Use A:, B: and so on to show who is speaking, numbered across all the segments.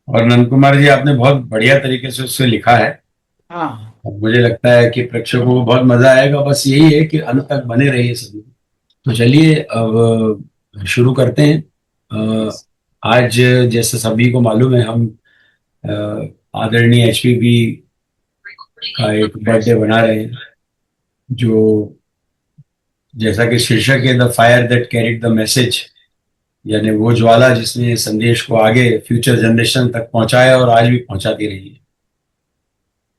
A: और नंद कुमार जी, आपने बहुत बढ़िया तरीके से उससे लिखा है।
B: हाँ।
A: और मुझे लगता है कि प्रेक्षकों को बहुत मजा आएगा। बस यही है कि अंत तक बने रहिए सभी। तो चलिए अब शुरू करते हैं। अ, आज जैसे सभी को मालूम है, हम आदरणीय एचपीबी का एक बर्थडे बना रहे हैं, जो जैसा कि शीर्षक है, the fire that carried the message, यानी वो ज्वाला जिसने संदेश को आगे फ्यूचर जनरेशन तक पहुंचाया और आज भी पहुंचाती रही है।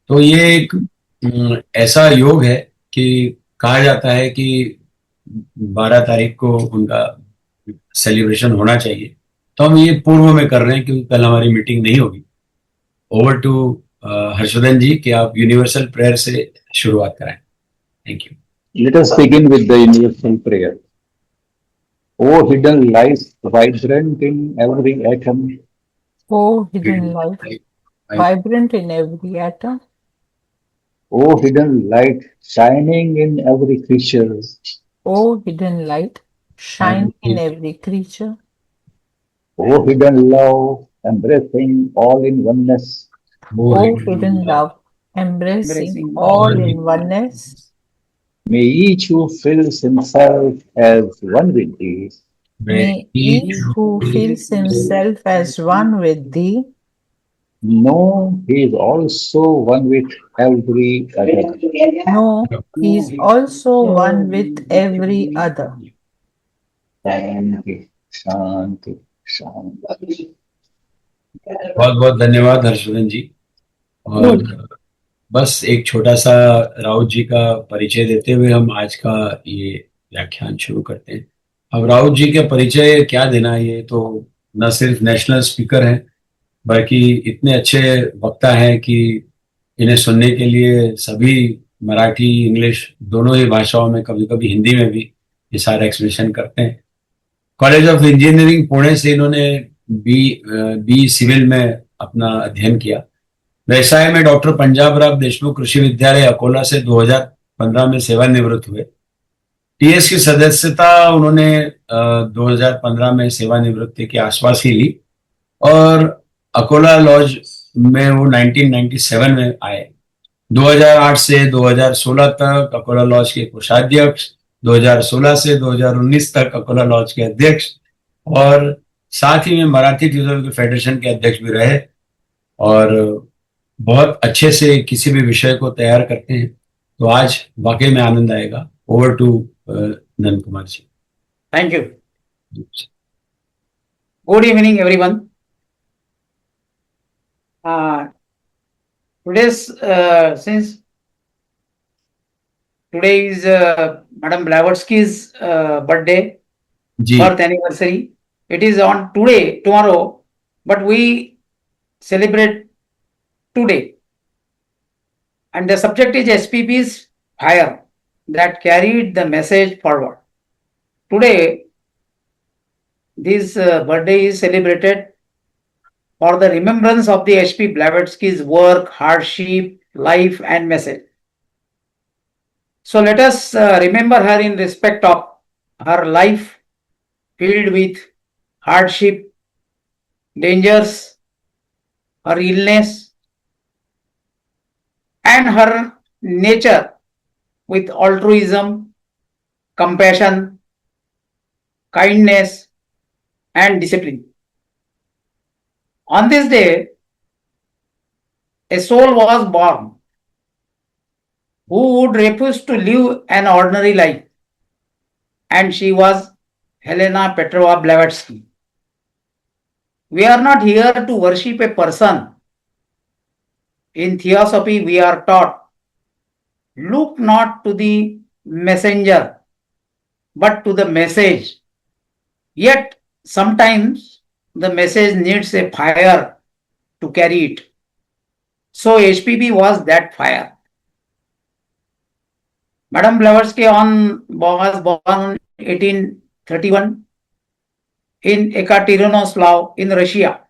A: तो ये एक ऐसा योग है कि कहा जाता है कि 12 तारीख को उनका सेलिब्रेशन होना चाहिए। तो हम ये पूर्व में कर रहे हैं क्योंकि कल हमारी मीटिंग नहीं होगी। ओवर टू हर्षवर्धन जी, कि आप यूनिवर्सल प्रेयर से शुरुआत कराएं। Thank you.
C: Let us begin with the universal prayer. O hidden light, vibrant in every atom.
B: O hidden light, vibrant in every atom.
C: O hidden light, shining in every creature.
B: O hidden light, shining in every creature.
C: O hidden love, embracing all in oneness.
A: वो
B: O hidden love, embracing
D: Embracing
B: all
D: all
B: in
D: in
B: oneness.
D: oneness.
C: May each who feels himself as one with thee
B: May each who feels himself as one with thee
C: know he is also one with every other.
B: know he is also one with every other.
C: Shanti, Shanti, Shanti.
A: बहुत बहुत धन्यवाद हर्षवर्धन जी। और बस एक छोटा सा राउत जी का परिचय देते हुए हम आज का ये व्याख्यान शुरू करते हैं। अब राउत जी के परिचय क्या देना, ये तो न सिर्फ नेशनल स्पीकर हैं, बल्कि इतने अच्छे वक्ता हैं कि इन्हें सुनने के लिए सभी मराठी इंग्लिश दोनों ही भाषाओं में, कभी कभी हिंदी में भी ये सारा एक्सप्लेनेशन करते हैं। कॉलेज ऑफ इंजीनियरिंग पुणे से इन्होंने बी सिविल में अपना अध्ययन किया। व्यवसाय में डॉक्टर पंजाब राव देशमुख कृषि विद्यालय अकोला से 2015 में सेवानिवृत्त हुए। टीएस की सदस्यता उन्होंने 2015 में सेवानिवृत्ति के आसपास ही ली। और अकोला लॉज में वो 1997 में आए। 2008 से 2016 तक अकोला लॉज के कोषाध्यक्ष, 2016 से 2019 तक अकोला लॉज के अध्यक्ष, और साथ ही में मराठी टीचर्स फेडरेशन के अध्यक्ष भी रहे। और बहुत अच्छे से किसी भी विषय को तैयार करते हैं। तो आज वाकई में आनंद आएगा। Over to Nand Kumar ji.
D: Thank you. Good evening, everyone. Uh, since today is Madam Blavatsky's birthday,
A: जी
D: birth anniversary, it is on today, tomorrow, but we celebrate today. And the subject is SPP's fire that carried the message forward. Today, this birthday is celebrated for the remembrance of the H.P. Blavatsky's work, hardship, life, and message. So let us remember her in respect of her life filled with hardship, dangers, her illness, and her nature with altruism, compassion, kindness, and discipline. On this day, a soul was born who would refuse to live an ordinary life, and she was Helena Petrova Blavatsky. We are not here to worship a person. In Theosophy, we are taught, look not to the messenger, but to the message. Yet, sometimes the message needs a fire to carry it. So, HPB was that fire. Madam Blavatsky was born in 1831 in Ekaterinouslav in Russia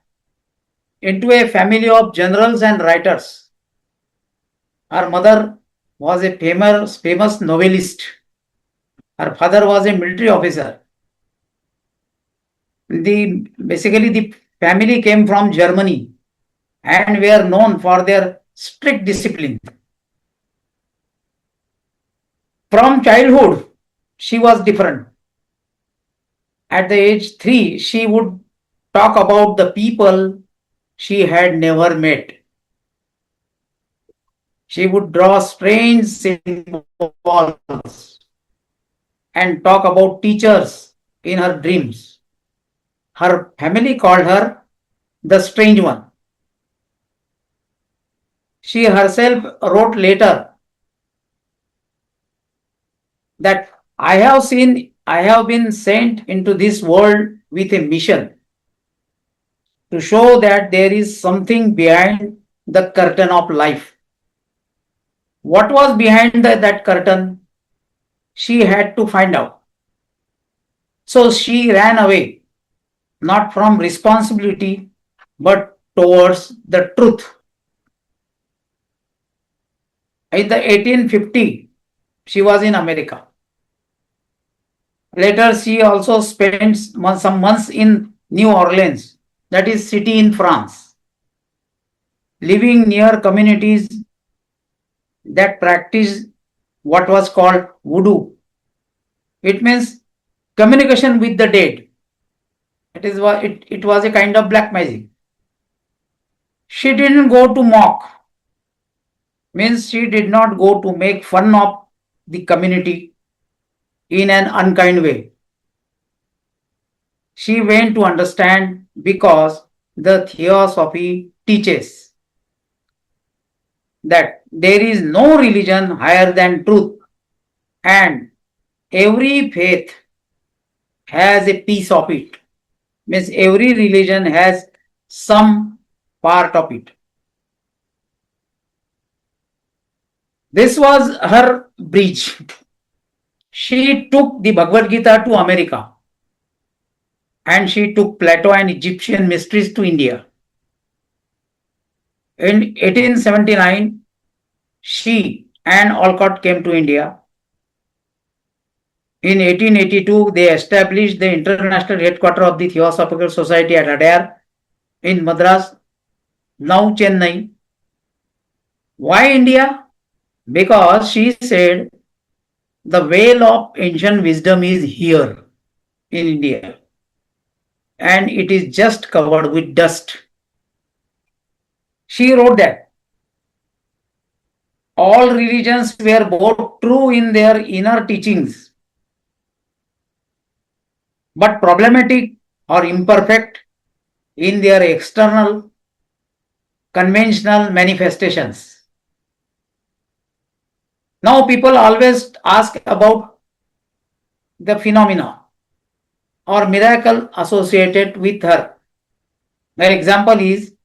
D: into a family of generals and writers. Her mother was a famous novelist. Her father was a military officer. Basically the family came from Germany and were known for their strict discipline. From childhood, she was different. At the age 3, she would talk about the people she had never met. She would draw strange symbols and talk about teachers in her dreams. Her family called her the strange one. She herself wrote later that I have been sent into this world with a mission to show that there is something behind the curtain of life. What was behind that curtain? She had to find out. So she ran away, not from responsibility, but towards the truth. In the 1850, she was in America. Later, she also spent some months in New Orleans, that is city in France, living near communities that practice what was called voodoo. It means communication with the dead. It was a kind of black magic. She didn't go to mock, means she did not go to make fun of the community in an unkind way. She went to understand because the theosophy teaches that there is no religion higher than truth, and every faith has a piece of it. Means every religion has some part of it. This was her bridge. She took the Bhagavad Gita to America, and she took Plato and Egyptian mysteries to India. In 1879, she and Alcott came to India. In 1882, they established the international headquarters of the Theosophical Society at Adyar in Madras, now Chennai. Why India? Because she said the well of ancient wisdom is here in India, and it is just covered with dust. She wrote that all religions were both true in their inner teachings, but problematic or imperfect in their external conventional manifestations. Now people always ask about the phenomena or miracle associated with her. The example is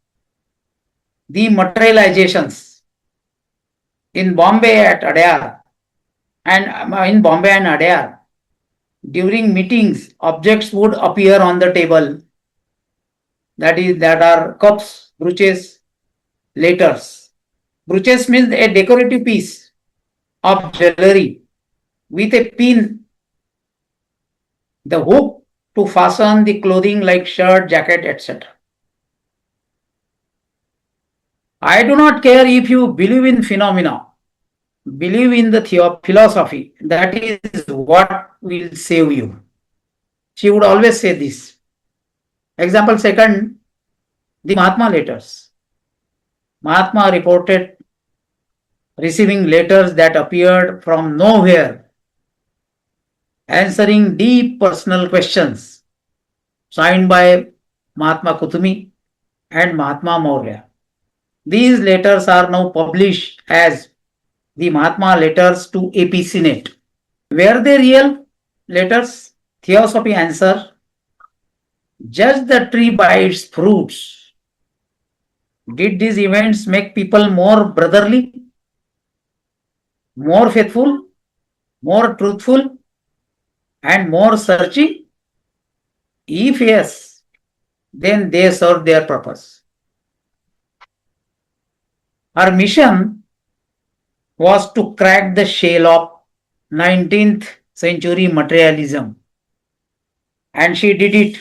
D: the materializations in Bombay at Adyar and Adyar. During meetings, objects would appear on the table. That are cups, brooches, letters. Brooches means a decorative piece of jewelry with a pin, the hook to fasten the clothing like shirt, jacket, etc. I do not care if you believe in phenomena, believe in the philosophy. That is what will save you. She would always say this. Example second, the Mahatma letters. Mahatma reported receiving letters that appeared from nowhere, answering deep personal questions, signed by Mahatma Kutumi and Mahatma Maurya. These letters are now published as the Mahatma letters to AP Senate. Were they real letters? Theosophy answer, judge the tree by its fruits. Did these events make people more brotherly, more faithful, more truthful, and more searching? If yes, then they served their purpose. Her mission was to crack the shell of 19th century materialism, and she did it.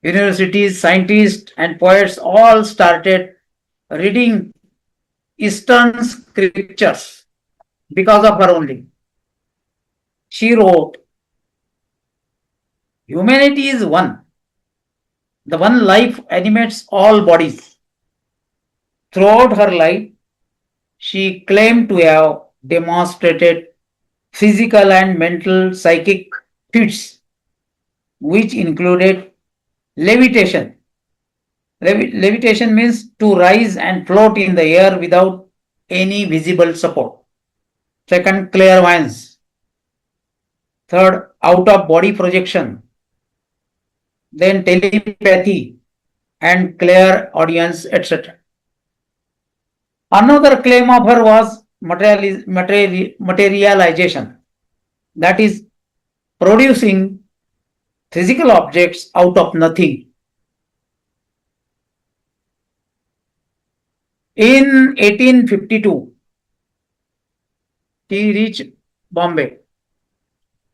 D: universities, scientists, and poets all started reading Eastern scriptures because of her only. She wrote, "Humanity is one. The one life animates all bodies." Throughout her life, she claimed to have demonstrated physical and mental psychic feats, which included levitation. Levitation means to rise and float in the air without any visible support. Second, clairvoyance. Third, out of body projection. Then telepathy and clairaudience, etc. Another claim of her was materialization, that is, producing physical objects out of nothing. In 1852, she reached Bombay,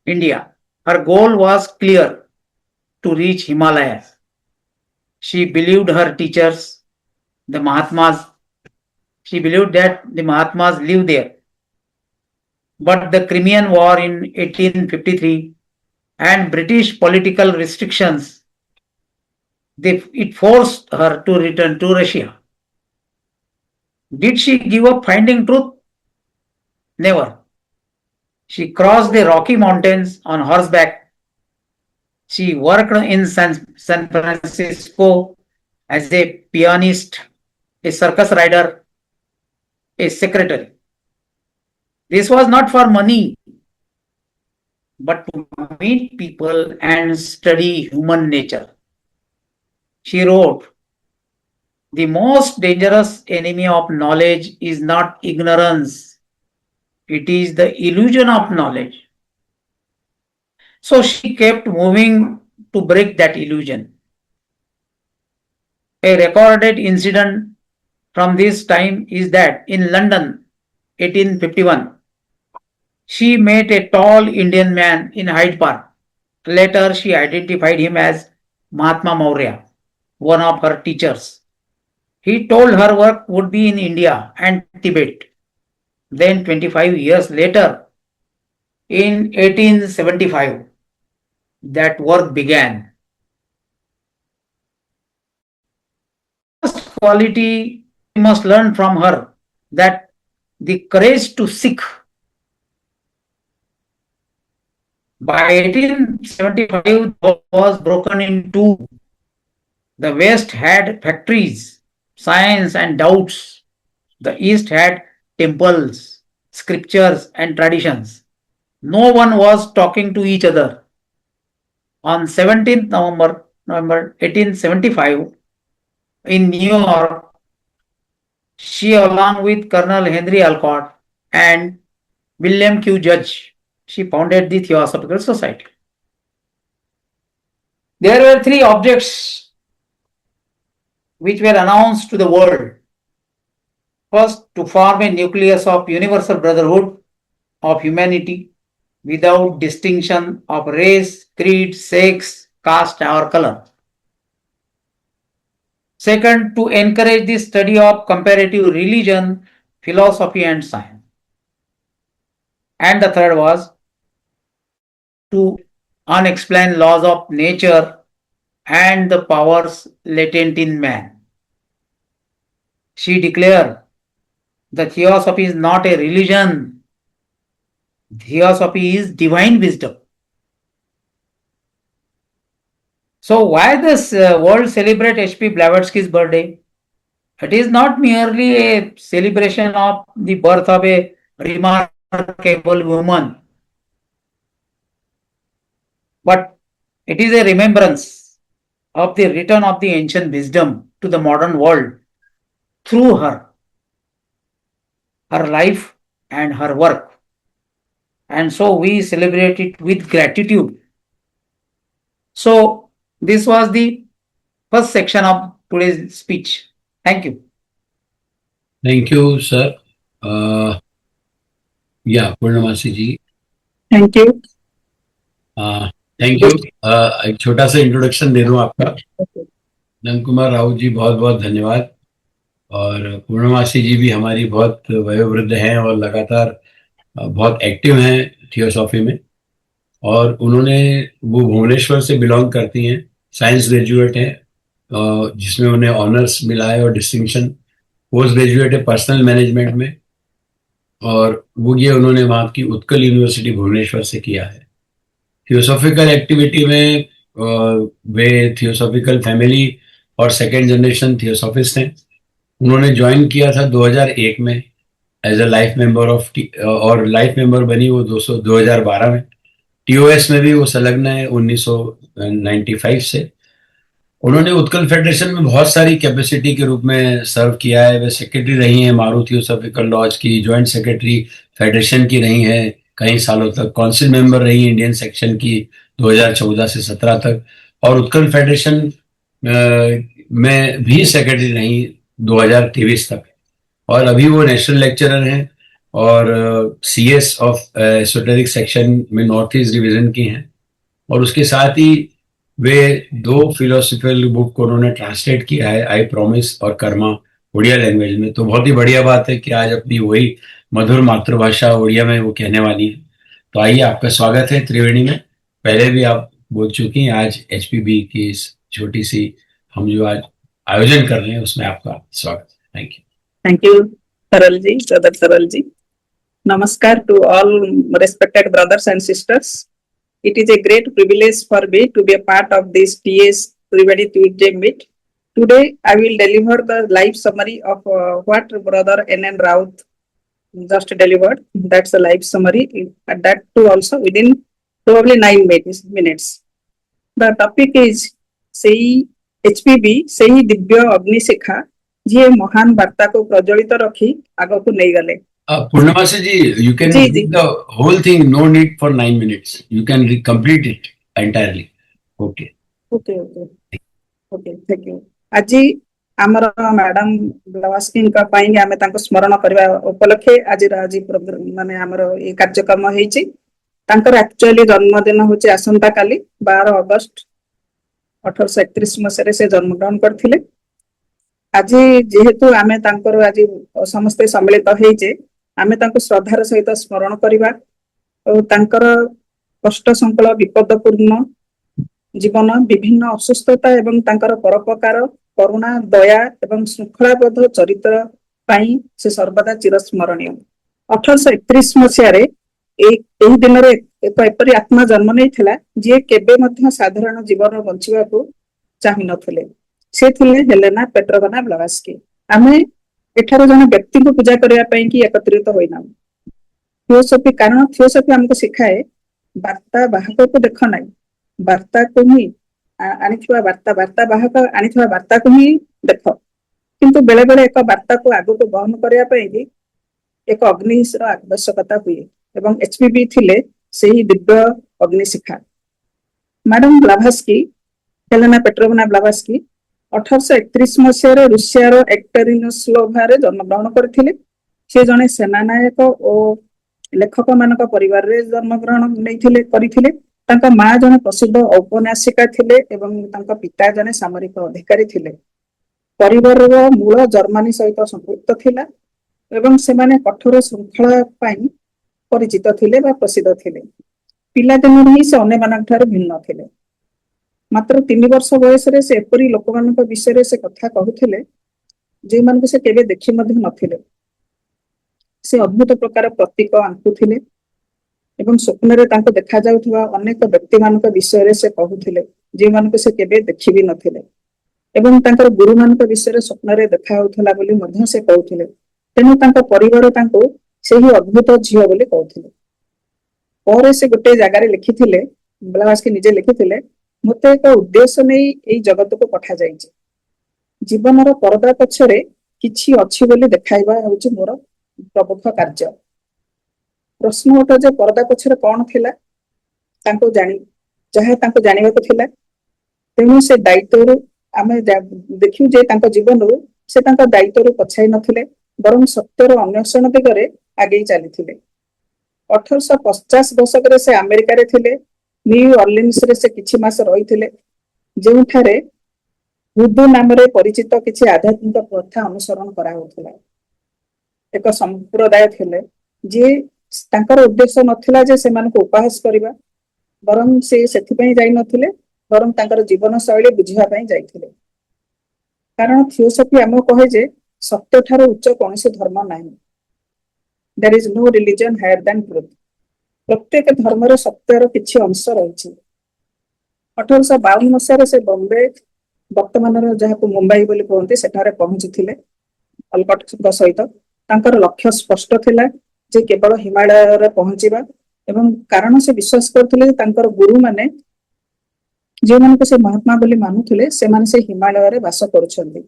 D: India. Her goal was clear: to reach Himalayas. She believed her teachers, the Mahatmas, she believed that the Mahatmas live there. But the Crimean War in 1853 and British political restrictions, it forced her to return to Russia. Did she give up finding truth? Never. She crossed the Rocky Mountains on horseback. She worked in San Francisco as a pianist, a circus rider, a secretary. This was not for money, but to meet people and study human nature. She wrote, "The most dangerous enemy of knowledge is not ignorance, it is the illusion of knowledge." So she kept moving to break that illusion. A recorded incident from this time is that in London, 1851, she met a tall Indian man in Hyde Park. Later, she identified him as Mahatma Maurya, one of her teachers. He told her work would be in India and Tibet. Then, 25 years later, in 1875, that work began. First quality we must learn from her, that the courage to seek. By 1875, the world was broken in two. The West had factories, science, and doubts. The East had temples, scriptures, and traditions. No one was talking to each other. On 17th November 1875, in New York, she, along with Colonel Henry Alcott and William Q. Judge, she founded the Theosophical Society. There were three objects which were announced to the world. First, to form a nucleus of universal brotherhood of humanity without distinction of race, creed, sex, caste, or color. Second, to encourage the study of comparative religion, philosophy, and science. And the third was to unexplained laws of nature and the powers latent in man. She declared, the Theosophy is not a religion. Theosophy is divine wisdom. So why does world celebrate H.P. Blavatsky's birthday? It is not merely a celebration of the birth of a remarkable woman, but it is a remembrance of the return of the ancient wisdom to the modern world through her life and her work. And so we celebrate it with gratitude. So this was the first section of today's speech. Thank you.
A: Thank you, sir. Yeah, Purnamasi ji.
E: Thank you.
A: Thank you. एक छोटा सा introduction दे दूं आपका। नंद कुमार राउत जी, बहुत बहुत धन्यवाद। और पूर्णमासी जी भी हमारी बहुत वयोवृद्ध हैं और लगातार बहुत एक्टिव हैं थियोसॉफी में। और उन्होंने, वो भुवनेश्वर से बिलोंग करती हैं, साइंस ग्रेजुएट हैं, जिसमें उन्हें ऑनर्स मिला है और डिस्टिंक्शन। पोस्ट ग्रेजुएट है पर्सनल मैनेजमेंट में, और वो ये उन्होंने वहाँ की उत्कल यूनिवर्सिटी भुवनेश्वर से किया है। थियोसॉफिकल एक्टिविटी में वे थियोसॉफिकल फैमिली और सेकेंड जनरेशन थियोसॉफिस्ट हैं। उन्होंने ज्वाइन किया था 2001 में as a life member of, और लाइफ मेंबर बनी वो 2012 में। टीओएस में भी वो संलग्न है 1995 से। उन्होंने उत्कल फेडरेशन में बहुत सारी कैपेसिटी के रूप में सर्व किया है। वे सेक्रेटरी रही हैं मारू थियोसॉफिकल लॉज की, जॉइंट सेक्रेटरी फेडरेशन की रही हैं कई सालों तक, काउंसिल मेंबर रही इंडियन सेक्शन की 2014 से 17 तक, और उत्कल फेडरेशन में भी सेक्रेटरी रही 2023 तक। और अभी वो नेशनल लेक्चरर हैं और सीएस ऑफ एसोटेरिक सेक्शन में नॉर्थ ईस्ट डिवीजन की हैं। और उसके साथ ही वे 2 फिलोसफिकल बुक को उन्होंने ट्रांसलेट किया है, आई प्रॉमिस और कर्मा, उड़िया लैंग्वेज में। तो बहुत ही बढ़िया बात है कि आज अपनी वही मधुर मातृभाषा उड़िया में वो कहने वाली है। तो आइए, आपका स्वागत है त्रिवेणी में। पहले भी आप बोल चुकी हैं, आज एचपीबी की इस छोटी सी हम जो आज आयोजन कर रहे हैं उसमें आपका स्वागत है। Thank you.
E: Thank you, Taralji, Brother Taralji. Namaskar to all respected brothers and sisters. It is a great privilege for me to be a part of this TS Trivedi Tuesday meet. Today, I will deliver the live summary of what Brother N.N. Raut just delivered. That's the live summary, and that too also within probably 9 minutes. The topic is सेही HPB, सेही दिव्य अग्निशिखा जी महान वार्ता को प्रज्वलित रखी आग को नहीं गले।
A: पूर्णमासी जी, you can
E: जी,
A: read
E: जी।
A: the whole thing, no need for 9 minutes. You can complete it entirely. Okay.
E: Okay okay okay, thank you. आज आमर मैडम ब्लावास्की का पाई आमे तांको स्मरण करबा उपलक्षे आज माने आमर ए कार्यक्रम हेछि। तांकर एक्चुअली जन्मदिन होछि आसंता काली 12 अगस्त 1831 मसीह से जन्मग्रहण करथिले। आज जेहेतु आमे तांकर आज समस्त सम्मिलित हेजे, आमे तांको श्रद्धार सहित स्मरण करिबा और तांकर कष्ट संकल विपदपूर्ण जीवन, विभिन्न असुस्थता एवं तांकर परोपकार, करुणा, दया एवं श्रृंखलाबद्ध चरित्र पाई से सर्वदा चिरस्मरणीय। 1831 मसीह रे एही दिन रे एक एपरि आत्मा जन्म नेइथिला जे केबे मध्य साधारण जीवन बंचिबाकू चाहि नथिले। से थिले हेलेना पेट्रोवना ब्लावास्की। आमे एठार जने व्यक्ति को पूजा करिया पई कि एकत्रित होइना। थियोसॉफी, कारण थियोसॉफी हमको सिखाए वार्ता बाहक को देख नाही, वार्ता को ही आनिथिबा वार्ता बाहक आनिथिबा वार्ता को ही देख। किंतु बेले बेले एक वार्ता को आगु को बहन करिया पई कि एक अग्निर आवश्यकता हुए एवं एचपीबी थिले सेही दिव्य अग्निशिखा। मैडम ब्लावास्की, हेलेना पेट्रोवना ब्लावास्की 1831 मसीह रूसिया रो एक्टेरिनोस्लोभा रे जन्मग्रहण करथिले। से जने सेनानायक और लेखक मानक परिवार रे जन्मग्रहण नैथिले करिथिले। तांका मां जने प्रसिद्ध औपन्यासिका थिले एवं तांका पिता जने सामरिक अधिकारी थिले। परिवार रो मूल जर्मनी सहित संपृक्त थिला एवं सेमाने कठोर श्रृंखला पाई परिचित थिले बा प्रसिद्ध थिले। पिला दिनरु ही से अन्य मानक ठार भिन्न थिले। मात्र 3 वर्ष बयस रे से एपरी लोकमानक विषय रे से कथा कहूथिले जे मान से केबे देखि मध्य नथिले। से अद्भुत प्रकार प्रतीक आंकुथिले एवं स्वप्न रे तांको देखा जाउथबा अनेक व्यक्ति मानक विषय रे से कहूथिले जे मान से केबे देखि भी नथिले। एवं तांकर गुरु मानक विषय रे स्वप्न रे देखा होथला बोली मध्य से कहूथिले। तेनु तांका परिवार तांको सेही अद्भुत झियो बोली कहूथिले। और से गोटे जगह रे लिखिथिले, ब्लावास्की निजे लिखिथिले, मते एक उद्देश्य नै एई जगत को पठा जाइछि। जीवनर परदा पछरे किछि अछि बोली देखाइबा होछि मोर प्रमुख कार्य। प्रश्न उठ जे परदा पछरे कोन थिला तांको जानि जहा तांको जानिबा को थिला। तेनु से दायित्व आमे देखिउ जे तांको जीवन से तांको दायित्व पछाई नथिले, बरं सत्यर अन्वेषण दिगरे आगे चली थिले। 1850 दशक रे से अमेरिका रे थिले। ନ୍ୟୁ ଅର୍ଲିନ୍ସରେ ସେ କିଛି ମାସ ରହିଥିଲେ, ଯେଉଁଠାରେ ହୁଦୁ ନାମରେ ପରିଚିତ କିଛି ଆଧ୍ୟାତ୍ମିକ ପ୍ରଥା ଅନୁସରଣ କରାଯାଉଥିଲା। ଏକ ସମ୍ପ୍ରଦାୟ ଥିଲେ ଯିଏ ତାଙ୍କର ଉଦ୍ଦେଶ୍ୟ ନଥିଲା ଯେ ସେମାନଙ୍କୁ ଉପହାସ କରିବା, ବରଂ ସେ ସେଥିପାଇଁ ଯାଇନଥିଲେ, ବରଂ ତାଙ୍କର ଜୀବନ ଶୈଳୀ ବୁଝିବା ପାଇଁ ଯାଇଥିଲେ। କାରଣ ଥିଓସଫି ଆମକୁ କହେ ଯେ ସତ୍ୟ ଠାରୁ ଉଚ୍ଚ କୌଣସି ଧର୍ମ ନାହିଁ। There is no religion higher than truth. ପ୍ରତ୍ୟେକ ଧର୍ମରେ ସତ୍ୟର କିଛି ଅଂଶ ରହିଛି। 1852 ମସିହାରେ ସେ ବମ୍ବେ, ବର୍ତ୍ତମାନର ଯାହାକୁ ମୁମ୍ବାଇ ବୋଲି କୁହନ୍ତି, ସେଠାରେ ପହଞ୍ଚିଥିଲେ ଅଲକଟଙ୍କ ସହିତ। ତାଙ୍କର ଲକ୍ଷ୍ୟ ସ୍ପଷ୍ଟ ଥିଲା ଯେ କେବଳ ହିମାଳୟରେ ପହଞ୍ଚିବା, ଏବଂ କାରଣ ସେ ବିଶ୍ୱାସ କରୁଥିଲେ ଯେ ତାଙ୍କର ଗୁରୁମାନେ ଯେଉଁମାନଙ୍କୁ ସେ ମହାତ୍ମା ବୋଲି ମାନୁଥିଲେ ସେମାନେ ସେ ହିମାଳୟରେ ବାସ କରୁଛନ୍ତି।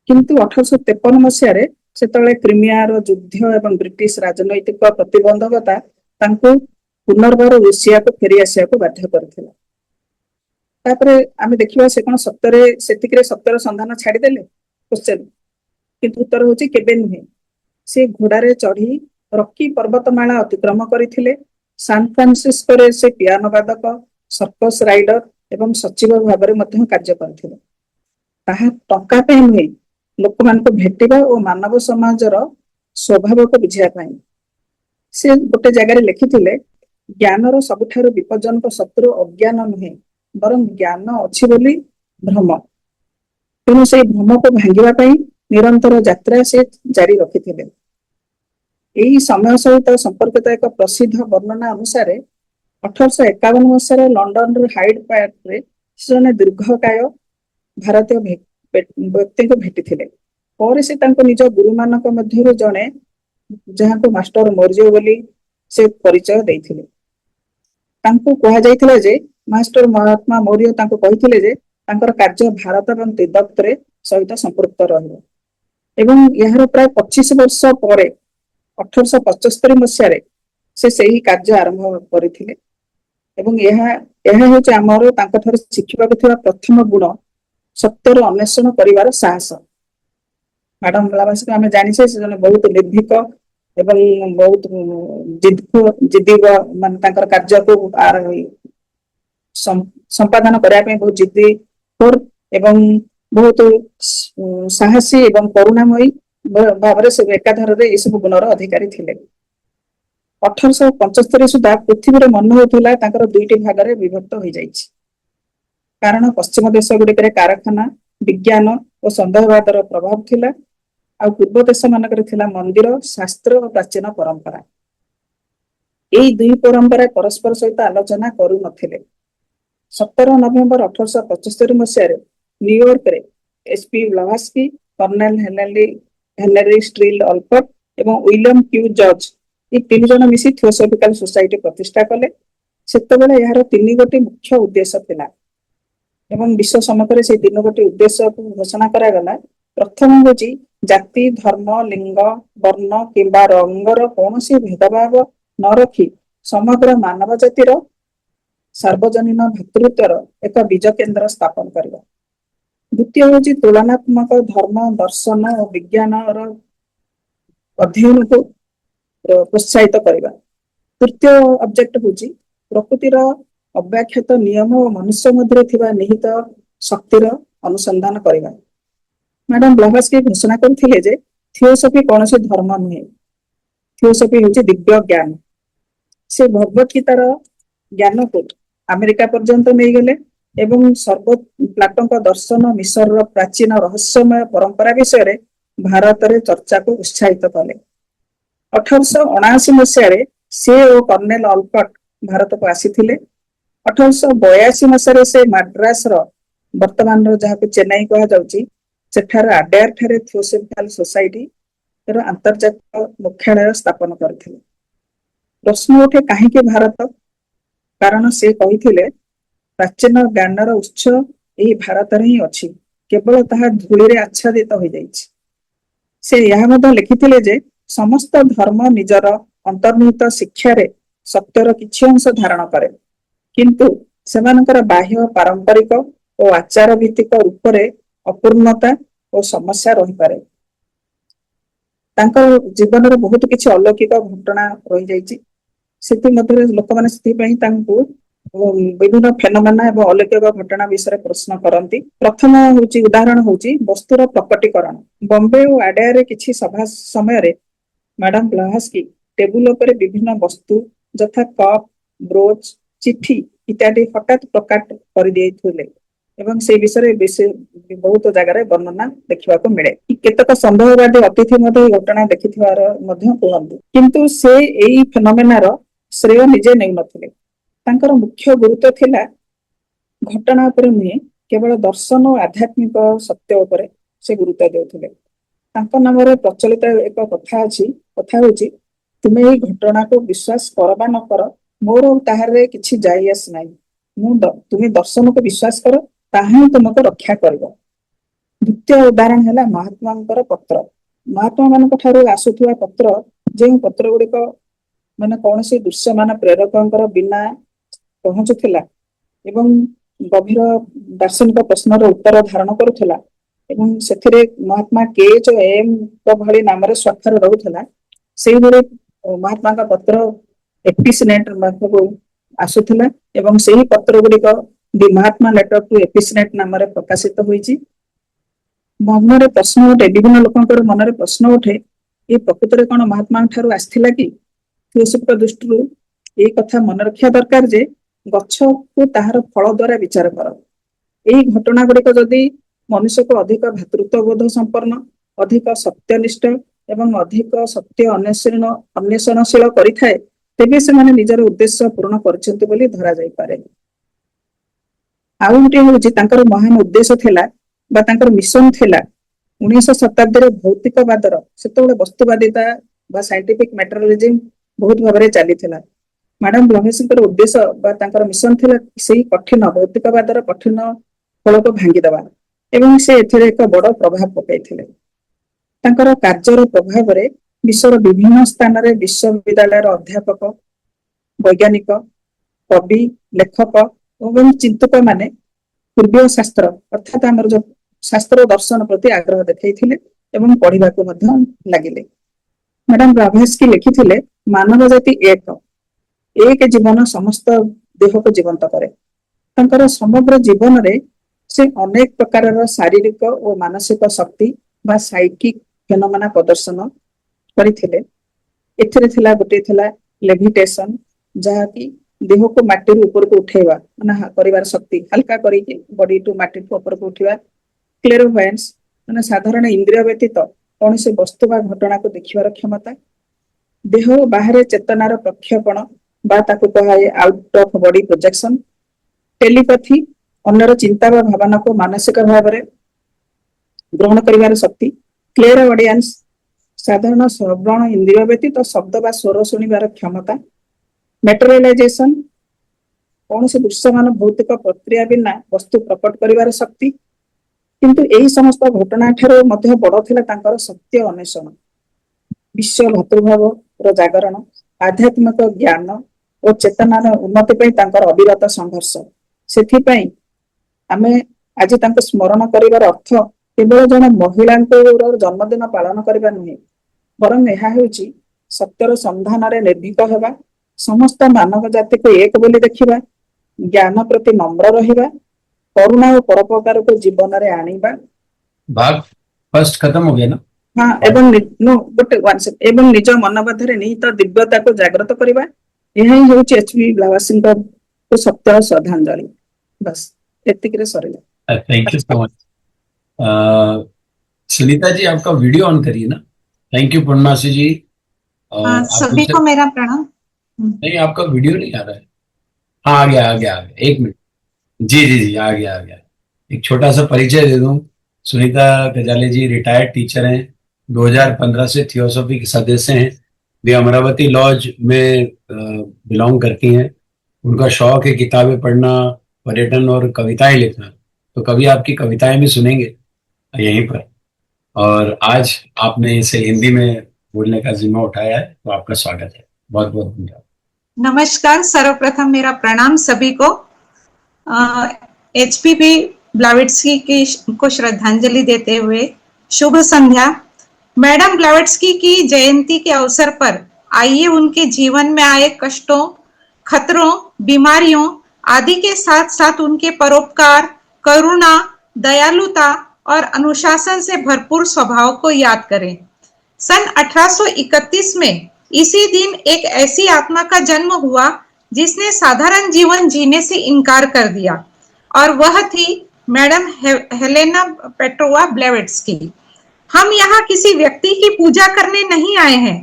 E: କିନ୍ତୁ 1853 ମସିହାରେ ସେତେବେଳେ କ୍ରିମିଆର ଯୁଦ୍ଧ ଏବଂ ବ୍ରିଟିଶ ରାଜନୈତିକ ପ୍ରତିବନ୍ଧକତା ତାଙ୍କୁ ପୁନର୍ବାର ରୁଷିଆକୁ ଫେରି ଆସିବାକୁ ବାଧ୍ୟ କରିଥିଲା। ତାପରେ ଆମେ ଦେଖିବା ସେ କଣ ସତ୍ୟରେ ସେତିକିରେ ସତ୍ୟର ସନ୍ଧାନ ଛାଡ଼ିଦେଲେ? କ୍ୱେଶ୍ଚନ। କିନ୍ତୁ ଉତ୍ତର ହେଉଛି କେବେ ନୁହେଁ। ସେ ଘୋଡ଼ାରେ ଚଢ଼ି ରକି ପର୍ବତମାଳା ଅତିକ୍ରମ କରିଥିଲେ। ସାନ ଫ୍ରାନ୍ସିସ୍କୋରେ ସେ ପିଆନୋ ବାଦକ, ସର୍କସ ରାଇଡର ଏବଂ ସଚିବ ଭାବରେ ମଧ୍ୟ କାର୍ଯ୍ୟ କରିଥିଲେ। ତାହା ଟଙ୍କା ପାଇଁ ନୁହେଁ, ଲୋକମାନଙ୍କୁ ଭେଟିବା ଓ ମାନବ ସମାଜର ସ୍ୱଭାବକୁ ବୁଝିବା ପାଇଁ। ସେ ଗୋଟେ ଜାଗାରେ ଲେଖିଥିଲେ, ଜ୍ଞାନର ସବୁଠାରୁ ବିପଜ୍ଜନକ ଶତ୍ରୁ ଅଜ୍ଞାନ ନୁହେଁ, ବରଂ ଜ୍ଞାନ ଅଛି ବୋଲି ଭ୍ରମ। ତେଣୁ ସେଇ ଭ୍ରମକୁ ଭାଙ୍ଗିବା ପାଇଁ ନିରନ୍ତର ଯାତ୍ରା ସେ ଜାରି ରଖିଥିଲେ। ଏହି ସମୟ ସହିତ ସମ୍ପର୍କିତ ଏକ ପ୍ରସିଦ୍ଧ ବର୍ଣ୍ଣନା ଅନୁସାରେ 1851 ମସିହାରେ ଲଣ୍ଡନର ହାଇଡ୍ ପାର୍କରେ ସେ ଜଣେ ଦୀର୍ଘକାୟ ଭାରତୀୟ ବ୍ୟକ୍ତିଙ୍କୁ ଭେଟିଥିଲେ। ପରେ ସେ ତାଙ୍କ ନିଜ ଗୁରୁମାନଙ୍କ ମଧ୍ୟରୁ ଜଣେ, ଯାହାଙ୍କୁ ମାଷ୍ଟର ମୌର୍ଯ୍ୟ ବୋଲି ସେ ପରିଚୟ ଦେଇଥିଲେ। ତାଙ୍କୁ କୁହାଯାଇଥିଲା ଯେ ମାଷ୍ଟର ମହାତ୍ମା ମୌର୍ଯ୍ୟ ତାଙ୍କୁ କହିଥିଲେ ଯେ ତାଙ୍କର କାର୍ଯ୍ୟ ଭାରତ ଏବଂ ତିବ୍ବତରେ ସହିତ ସମ୍ପୃକ୍ତ ରହିବ। ଏବଂ ଏହାର ପ୍ରାୟ 25 ବର୍ଷ ପରେ 1875 ମସିହାରେ ସେ ସେହି କାର୍ଯ୍ୟ ଆରମ୍ଭ କରିଥିଲେ। ଏବଂ ଏହା ହେଉଛି ଆମର ତାଙ୍କଠାରୁ ଶିଖିବାକୁ ଥିବା ପ୍ରଥମ ଗୁଣ, ସତ୍ୟର ଅନ୍ୱେଷଣ କରିବାର ସାହସ। ମ୍ୟାଡାମ ବ୍ଲାଭାତ୍ସ୍କି ଆମେ ଜାଣିଛେ ସେ ଜଣେ ବହୁତ ନିର୍ଭୀକ ଏବଂ ବହୁତ ଜିଦ୍ଦି, ମାନେ ତାଙ୍କର କାର୍ଯ୍ୟକୁ ସମ୍ପାଦନ କରିବା ପାଇଁ ବହୁତ ଜିଦ୍ଦି ଏବଂ ବହୁତ ସାହସୀ ଏବଂ କରୁଣାମୟୀ ଭାବରେ ସେ ଏକାଧାରରେ ଏସବୁ ଗୁଣର ଅଧିକାରୀ ଥିଲେ। 1875 ସୁଦ୍ଧା ପୃଥିବୀରେ ମନେ ହେଉଥିଲା ତାଙ୍କର ଦୁଇଟି ଭାଗରେ ବିଭକ୍ତ ହୋଇଯାଇଛି। କାରଣ ପଶ୍ଚିମ ଦେଶ ଗୁଡ଼ିକରେ କାରଖାନା, ବିଜ୍ଞାନ ଓ ସନ୍ଦେହବାଦର ପ୍ରଭାବ ଥିଲା, ଆଉ ପୂର୍ବ ଦେଶ ମାନଙ୍କରେ ଥିଲା ମନ୍ଦିର, ଶାସ୍ତ୍ର ଓ ପ୍ରାଚୀନ ପରମ୍ପରା। ଏହି ଦୁଇ ପରମ୍ପରା ପରସ୍ପର ସହିତ ଆଲୋଚନା କରୁନଥିଲେ। 17 ନଭେମ୍ବର 1875 ମସିହାରେ ନ୍ୟୁୟର୍କରେ ଏସ୍.ପି. ବ୍ଲାଭାତ୍ସ୍କି, କର୍ଣ୍ଣେଲ ହେନରୀ ଷ୍ଟିଲ୍ ଅଲକଟ୍ ଏବଂ ୱିଲିୟମ କ୍ୟୁ ଜର୍ଜ ଏହି 3 ଜଣ ମିଶି ଥିଓସଫିକାଲ ସୋସାଇଟି ପ୍ରତିଷ୍ଠା କଲେ। ସେତେବେଳେ ଏହାର 3 ଗୋଟି ମୁଖ୍ୟ ଉଦ୍ଦେଶ୍ୟ ଥିଲା ଏବଂ ବିଶ୍ୱ ସମ୍ମୁଖରେ ସେହି 3 ଗୋଟି ଉଦ୍ଦେଶ୍ୟକୁ ଘୋଷଣା କରାଗଲା। ପ୍ରଥମ ହେଉଛି ଜାତି, ଧର୍ମ, ଲିଙ୍ଗ, ବର୍ଣ୍ଣ କିମ୍ବା ରଙ୍ଗର କୌଣସି ଭେଦଭାବ ନ ରଖି ସମଗ୍ର ମାନବ ଜାତିର ସାର୍ବଜନୀନ ଭାତୃତ୍ୱର ଏକ ବୀଜ କେନ୍ଦ୍ର ସ୍ଥାପନ କରିବା। ଦ୍ୱିତୀୟ ହେଉଛି ତୁଳନାତ୍ମକ ଧର୍ମ, ଦର୍ଶନ ଓ ବିଜ୍ଞାନର ଅଧ୍ୟୟନକୁ ପ୍ରୋତ୍ସାହିତ କରିବା। ତୃତୀୟ ଅବଜେକ୍ଟ ହେଉଛି ପ୍ରକୃତିର ଅବ୍ୟାଖ୍ୟାତ ନିୟମ ଓ ମନୁଷ୍ୟ ମଧ୍ୟରେ ଥିବା ନିହିତ ଶକ୍ତିର ଅନୁସନ୍ଧାନ କରିବା। ମ୍ୟାଡାମ ବ୍ଲାଭାତ୍ସ୍କି ଘୋଷଣା କରିଥିଲେ ଯେ ଥିଓସଫି କୌଣସି ଧର୍ମ ନୁହେଁ, ଥିଓସଫି ହେଉଛି ଦିବ୍ୟ ଜ୍ଞାନ। ସେ ଭଗବତ ଗୀତାର ଜ୍ଞାନକୁ ଆମେରିକା ପର୍ଯ୍ୟନ୍ତ ନେଇଗଲେ ଏବଂ ପ୍ଲାଟୋଙ୍କ ଦର୍ଶନ, ମିଶରର ପ୍ରାଚୀନ ରହସ୍ୟମୟ ପରମ୍ପରା ବିଷୟରେ ଭାରତରେ ଚର୍ଚ୍ଚାକୁ ଉତ୍ସାହିତ କଲେ। 1879 ମସିହାରେ ସେ ଓ କର୍ଣ୍ଣେଲ ଅଲକଟ୍ ଭାରତକୁ ଆସିଥିଲେ। 1882 ମସିହାରେ ସେ ମାଡ୍ରାସର, ବର୍ତ୍ତମାନର ଯାହାକୁ ଚେନ୍ନାଇ କୁହାଯାଉଛି, ସେଠାରେ ଆଡୟାର ଠାରେ ଥିଓସଫିକାଲ ସୋସାଇଟିର ଆନ୍ତର୍ଜାତିକ ମୁଖ୍ୟାଳୟ ସ୍ଥାପନ କରିଥିଲେ। ପ୍ରଶ୍ନ ଉଠେ କାହିଁକି ଭାରତ? କାରଣ ସେ କହିଥିଲେ ପ୍ରାଚୀନ ଜ୍ଞାନର ଉତ୍ସ ଏହି ଭାରତରେ ହିଁ ଅଛି, କେବଳ ତାହା ଧୂଳିରେ ଆଚ୍ଛାଦିତ ହୋଇଯାଇଛି। ସେ ଏହା ମଧ୍ୟ ଲେଖିଥିଲେ ଯେ ସମସ୍ତ ଧର୍ମ ନିଜର ଅନ୍ତର୍ନିହିତ ଶିକ୍ଷାରେ ସତ୍ୟର କିଛି ଅଂଶ ଧାରଣ କରେ, କିନ୍ତୁ ସେମାନଙ୍କର ବାହ୍ୟ, ପାରମ୍ପରିକ ଓ ଆଚାର ଭିତ୍ତିକ ରୂପରେ ଅପୂର୍ଣ୍ଣତା ଓ ସମସ୍ୟା ରହିପାରେ। ତାଙ୍କ ଜୀବନରେ ବହୁତ କିଛି ଅଲୌକିକ ଘଟଣା ରହିଯାଇଛି। ସେଥି ମଧ୍ୟରେ ଲୋକମାନେ ସେଥିପାଇଁ ତାଙ୍କୁ ବିଭିନ୍ନ ଫେନୋମେନା ଏବଂ अलौकिक घटना विषय प्रश्न करती। प्रथम हूँ उदाहरण हूँ वस्तुर प्रकटीकरण। बॉम्बे और आडायर किसी सभा समय मैडम ब्लावत्स्की टेबुल पर विभिन्न वस्तु यथा कप ब्रोच चिठी इत्यादि हठात प्रकट कर एवं से विषय बहुत जगह वर्णना देखा मिले। केतक संभववादी अतिथि घटना देखि कहते किंतु से यही फेनोमेनार श्रेय निजे नहीं नथिले। तांकर मुख्य गुरुत्व थिला घटना उपर नुहे केवल दर्शन और आध्यात्मिक सत्य उपर से गुरुत्व देउथिले। तांका नामरे प्रचलित एक कथा होची तुमे यही घटना को विश्वास कर बा न कर मोर ताहारे किछि जाई आस नाही। तुमे दर्शन को विश्वास कर ताहा तुमको रक्षा करबो। द्वितीय उदाहरण है महात्मा पत्र। महात्मा मान ठारू आसुथुवा पत्र जे पत्र गुड़िक माने कौन सी दृश्यमान प्रेरकों बिना पहुंचुला एवं गभीर दार्शनिक प्रश्नर उत्तर धारण करुला एवं से महात्मा केच एम भली नाम स्वाक्षर रोला से महात्मा का पत्र एपिसनेट आसुला एवं से ही पत्र गुड़िक दि महात्मा लेटर टू एपिसनेट नाम प्रकाशित होईची। मन प्रश्न उठे विभिन्न लोक मन प्रश्न उठे ये प्रकृत में कौन महात्मा ठारू आसथिला कि फिलोसफिक दृष्टि ये कथा मन रखा दरकार जे गछ को ताहार फल द्वारा विचार कर। यही घटना गुड़िक जदि मनुष्य को अधिक भातृत्वबोध संपन्न अधिक सत्यनिष्ठ एवं अधिक सत्य अन्वेषणशील करिथाए तेबे से माने निजर उद्देश्य पूर्ण करछन्ते बोली धरा जाई पारे। आउ गोटे होची तांकर महान उद्देश्य थिला बा तांकर मिशन थिला 19 शताब्दी रे भौतिकवादर सेतबेले वस्तुवादिता बा साइंटिफिक मटेरियलिज्म बहुत भाव चली। मैडम ब्लावत्स्की उद्देश्य बा तांकर मिशन थिला सेही कठिन भौतिकवादर कठिन फल को भांगीदवा एवं से एथिरे एक बड़ प्रभाव पकाइथिले। तांकर कार्यर प्रभाव रे विश्वर विभिन्न स्थान रे विश्वविद्यालय अध्यापक वैज्ञानिक कवि लेखक एवं चिंतक माने पूर्वीय शास्त्र अर्थात आमर जो शास्त्र दर्शन प्रति आग्रह देखैथिले एवं पढ़िबा को मध्य लागिले। मैडम ब्लावत्स्की लिखिथिले मानव जाति एक जीवन समस्त देह को जीवंत करे। तांकर समग्र जीवन रे से अनेक प्रकार शारीरिक और मानसिक शक्ति बा साइकिक फेनोमेना प्रदर्शन करथिले। एथिरे थिला गोटे थिला लेविटेशन जहा कि देह को माटी ऊपर को उठेवा माने परिवार शक्ति हल्का करी बॉडी टू माटी ऊपर को उठिवा। क्लेरोवायंस माने साधारण इंद्रिय व्यतीत कौन से वस्तु बा घटना को देखिवार क्षमता। देह बाहर चेतनार प्रक्षेपण बा ताकू कहाए out of body projection. Telepathy अन्यर चिंता बा भावना को मानसिक भाव में ग्रहण करिवार शक्ति। क्लेरोऑडियंस साधारण श्रवण इंद्रिय व्यतीत शब्द बा स्वर शुणिबार क्षमता। मेटेरियलाइजेशन कौन से दृश्यमान भौतिक प्रक्रिया बिना वस्तु प्रकट करिवार शक्ति। किंतु यही समस्त घटना ठारो मध्य बड़ थिला तांकर सत्य अन्वेषण विश्व भातृभाव रो जागरण आध्यात्मिक ज्ञान और चेतनार उन्नति पई तांकर अविरत संघर्ष। सेथि पई आमे आज तांको स्मरण करिवार अर्थ केवल जन महिला जन्मदिन पालन करबा नुहे बरं यह हेउची सत्यर संधान रे निर्भीक हेबा समस्त मानव जाति को एक बोली देखिबा ज्ञान प्रति नम्र रहिबा करुणा और परोपकार को जीवन रे आनिबा।
A: भाग फर्स्ट खत्म हो गया ना।
E: हाँ एवं गोटे वन सेकेंड एवं निज मनबोधरे निहित दिव्यता को जागृत करबा यही हेउची एचपी ब्लावत्स्की को सत्य श्रद्धांजलि। बस एतिकरे सरिला।
A: Thank you so much. Sunita ji आपका वीडियो ऑन करिए ना। थैंक यू पूर्णमासी जी।
F: सभी को मेरा प्रणाम।
A: नहीं आपका वीडियो नहीं आ रहा है। हाँ आ गया एक मिनट। जी आ गया। एक छोटा सा परिचय दे दूं। सुनीता गजाले जी रिटायर्ड टीचर हैं। 2015 से थियोसॉफी के सदस्य हैं। वे अमरावती लॉज में बिलोंग करती हैं। उनका शौक है किताबें पढ़ना पर्यटन और कविताएं लिखना। तो कभी आपकी कविताएं भी सुनेंगे यहीं पर। और आज आपने इसे हिंदी में बोलने का जिम्मा उठाया है तो आपका स्वागत है। बहुत बहुत धन्यवाद।
F: नमस्कार। सर्वप्रथम मेरा प्रणाम सभी को। एचपीबी ब्लावत्स्की को श्रद्धांजलि देते हुए शुभ संध्या। मैडम ब्लावत्स्की की जयंती के अवसर पर आइए उनके जीवन में आए कष्टों, खतरों, बीमारियों आदि के साथ साथ उनके परोपकार, करुणा, दयालुता और अनुशासन से भरपूर स्वभाव को याद करें। सन 1831 में इसी दिन एक ऐसी आत्मा का जन्म हुआ जिसने साधारण जीवन जीने से इनकार कर दिया और वह थी मैडम हेलेना पेट्रोवा ब्लेवेट्स्की। हम यहाँ किसी व्यक्ति की पूजा करने नहीं आए हैं।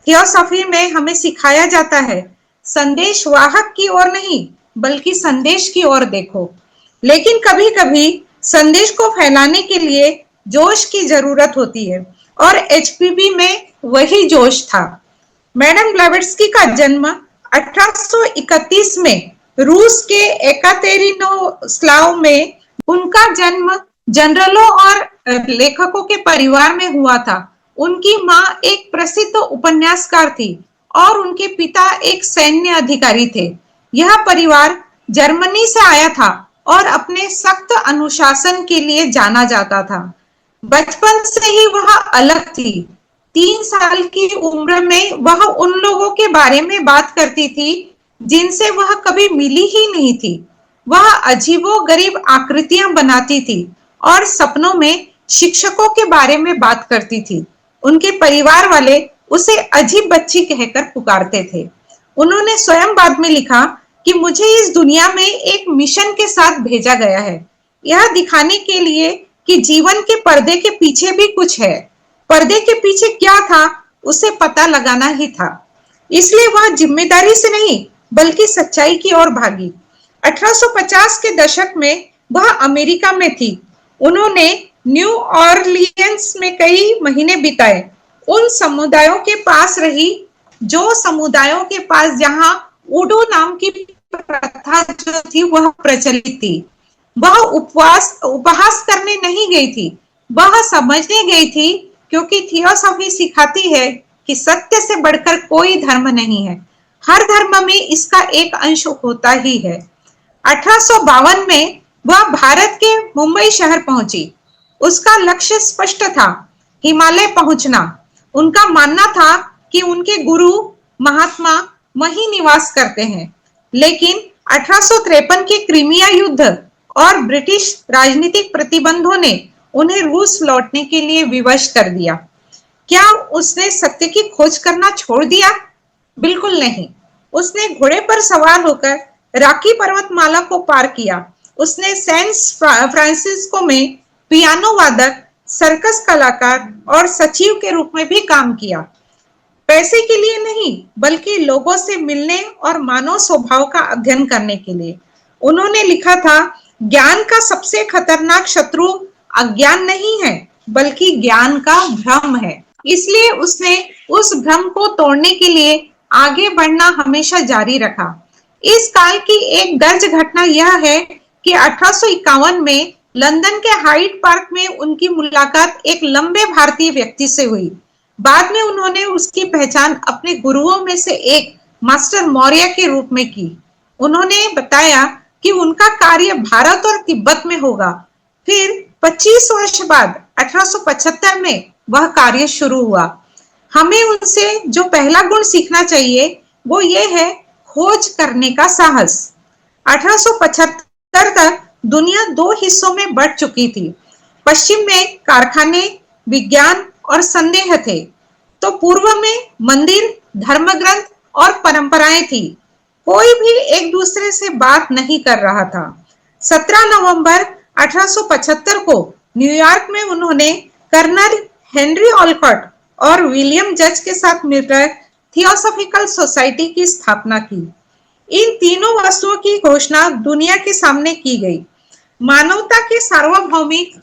F: थियोसॉफी में हमें सिखाया जाता है संदेश वाहक की ओर नहीं बल्कि संदेश की ओर देखो। लेकिन कभी कभी संदेश को फैलाने के लिए जोश की जरूरत होती है और एचपीबी में वही जोश था। मैडम ब्लेवेट्स्की का जन्म 1831 में रूस के एकातेरिनोस्लाव में, उनका जन्म जनरलों और लेखकों के परिवार में हुआ था। उनकी माँ एक प्रसिद्ध उपन्यासकार थी और उनके पिता एक सैन्य अधिकारी थे। यह परिवार जर्मनी से आया था और अपने सख्त अनुशासन के लिए जाना जाता था। बचपन से ही वह अलग थी। 3 साल की उम्र में वह उन लोगों के बारे में बात करती थी जिनसे वह कभी मिली ही नहीं थी। वह अजीबोगरीब आकृतियां बनाती थी और सपनों में शिक्षकों के बारे में बात करती थी। उनके परिवार वाले उसे अजीब बच्ची कहकर पुकारते थे। उन्होंने स्वयं बाद में लिखा कि मुझे इस दुनिया में एक मिशन के साथ भेजा गया है, यह दिखाने के लिए कि जीवन के पर्दे के पीछे भी कुछ है। पर्दे के पीछे क्या था उसे पता लगाना ही था। इसलिए वह जिम्मेदारी से नहीं बल्कि सच्चाई की ओर भागी। 1850 के दशक में वह अमेरिका में थी। उन्होंने न्यू ऑरलियंस में कई महीने बिताए। उन समुदायों के पास रही जो समुदायों के पास जहां उडो नाम की प्रथा जो थी वह प्रचलित थी। वह उपहास करने नहीं गई थी, वह समझने गई थी, क्योंकि थियोसॉफी सिखाती है कि सत्य से बढ़कर कोई धर्म नहीं है। हर धर्म में इसका एक अंश होता ही है। 1852 में वह भारत के मुंबई शहर पहुंची। उसका लक्ष्य स्पष्ट था, हिमालय पहुंचना। उनका मानना था कि उनके गुरु महात्मा वहीं निवास करते हैं। लेकिन 1853 के क्रीमिया युद्ध और ब्रिटिश राजनीतिक प्रतिबंधों ने उन्हें रूस लौटने के लिए विवश कर दिया। क्या उसने सत्य की खोज करना छोड़ दिया? बिल्कुल नहीं। उसने घोड़े पर सवार होकर रॉकी पर्वतमाला को पार किया। उसने सैन फ्रांसिस्को में पियानो वादक, सर्कस कलाकार और सचिव के रूप में भी काम किया। पैसे के लिए नहीं बल्कि लोगों से मिलने और मानव स्वभाव का अध्ययन करने के लिए। उन्होंने लिखा था, ज्ञान का सबसे खतरनाक शत्रु अज्ञान नहीं है बल्कि ज्ञान का भ्रम है। इसलिए उसने उस भ्रम को तोड़ने के लिए आगे बढ़ना हमेशा जारी रखा। इस काल की एक दर्ज घटना यह है कि 1851 में लंदन के हाइड पार्क में उनकी मुलाकात एक लंबे भारतीय व्यक्ति से हुई। बाद में उन्होंने उसकी पहचान अपने गुरुओं में से एक मास्टर मौर्य के रूप में की। उन्होंने बताया कि उनका कार्य भारत और तिब्बत में होगा। फिर 25 वर्ष बाद 1875 में वह कार्य शुरू हुआ। हमें उनसे जो पहला गुण सीखना चाहिए वो ये है, खोज करने का साहस। 1875 तक दुनिया 2 हिस्सों में बढ़ चुकी थी। पश्चिम में कारखाने, विज्ञान और संदेह थे, तो पूर्व में मंदिर, धर्मग्रंथ और परंपराएं थी। कोई भी एक दूसरे से बात नहीं कर रहा था। 17 नवंबर 1875 को न्यूयॉर्क में उन्होंने कर्नल हेनरी ऑलकॉट और विलियम जज के साथ मिलकर थियोसॉफिकल सोसाइटी की स्थापना की। इन तीनों वस्तुओं की घोषणा दुनिया के सामने की गई। मानवता के सार्वभौमिक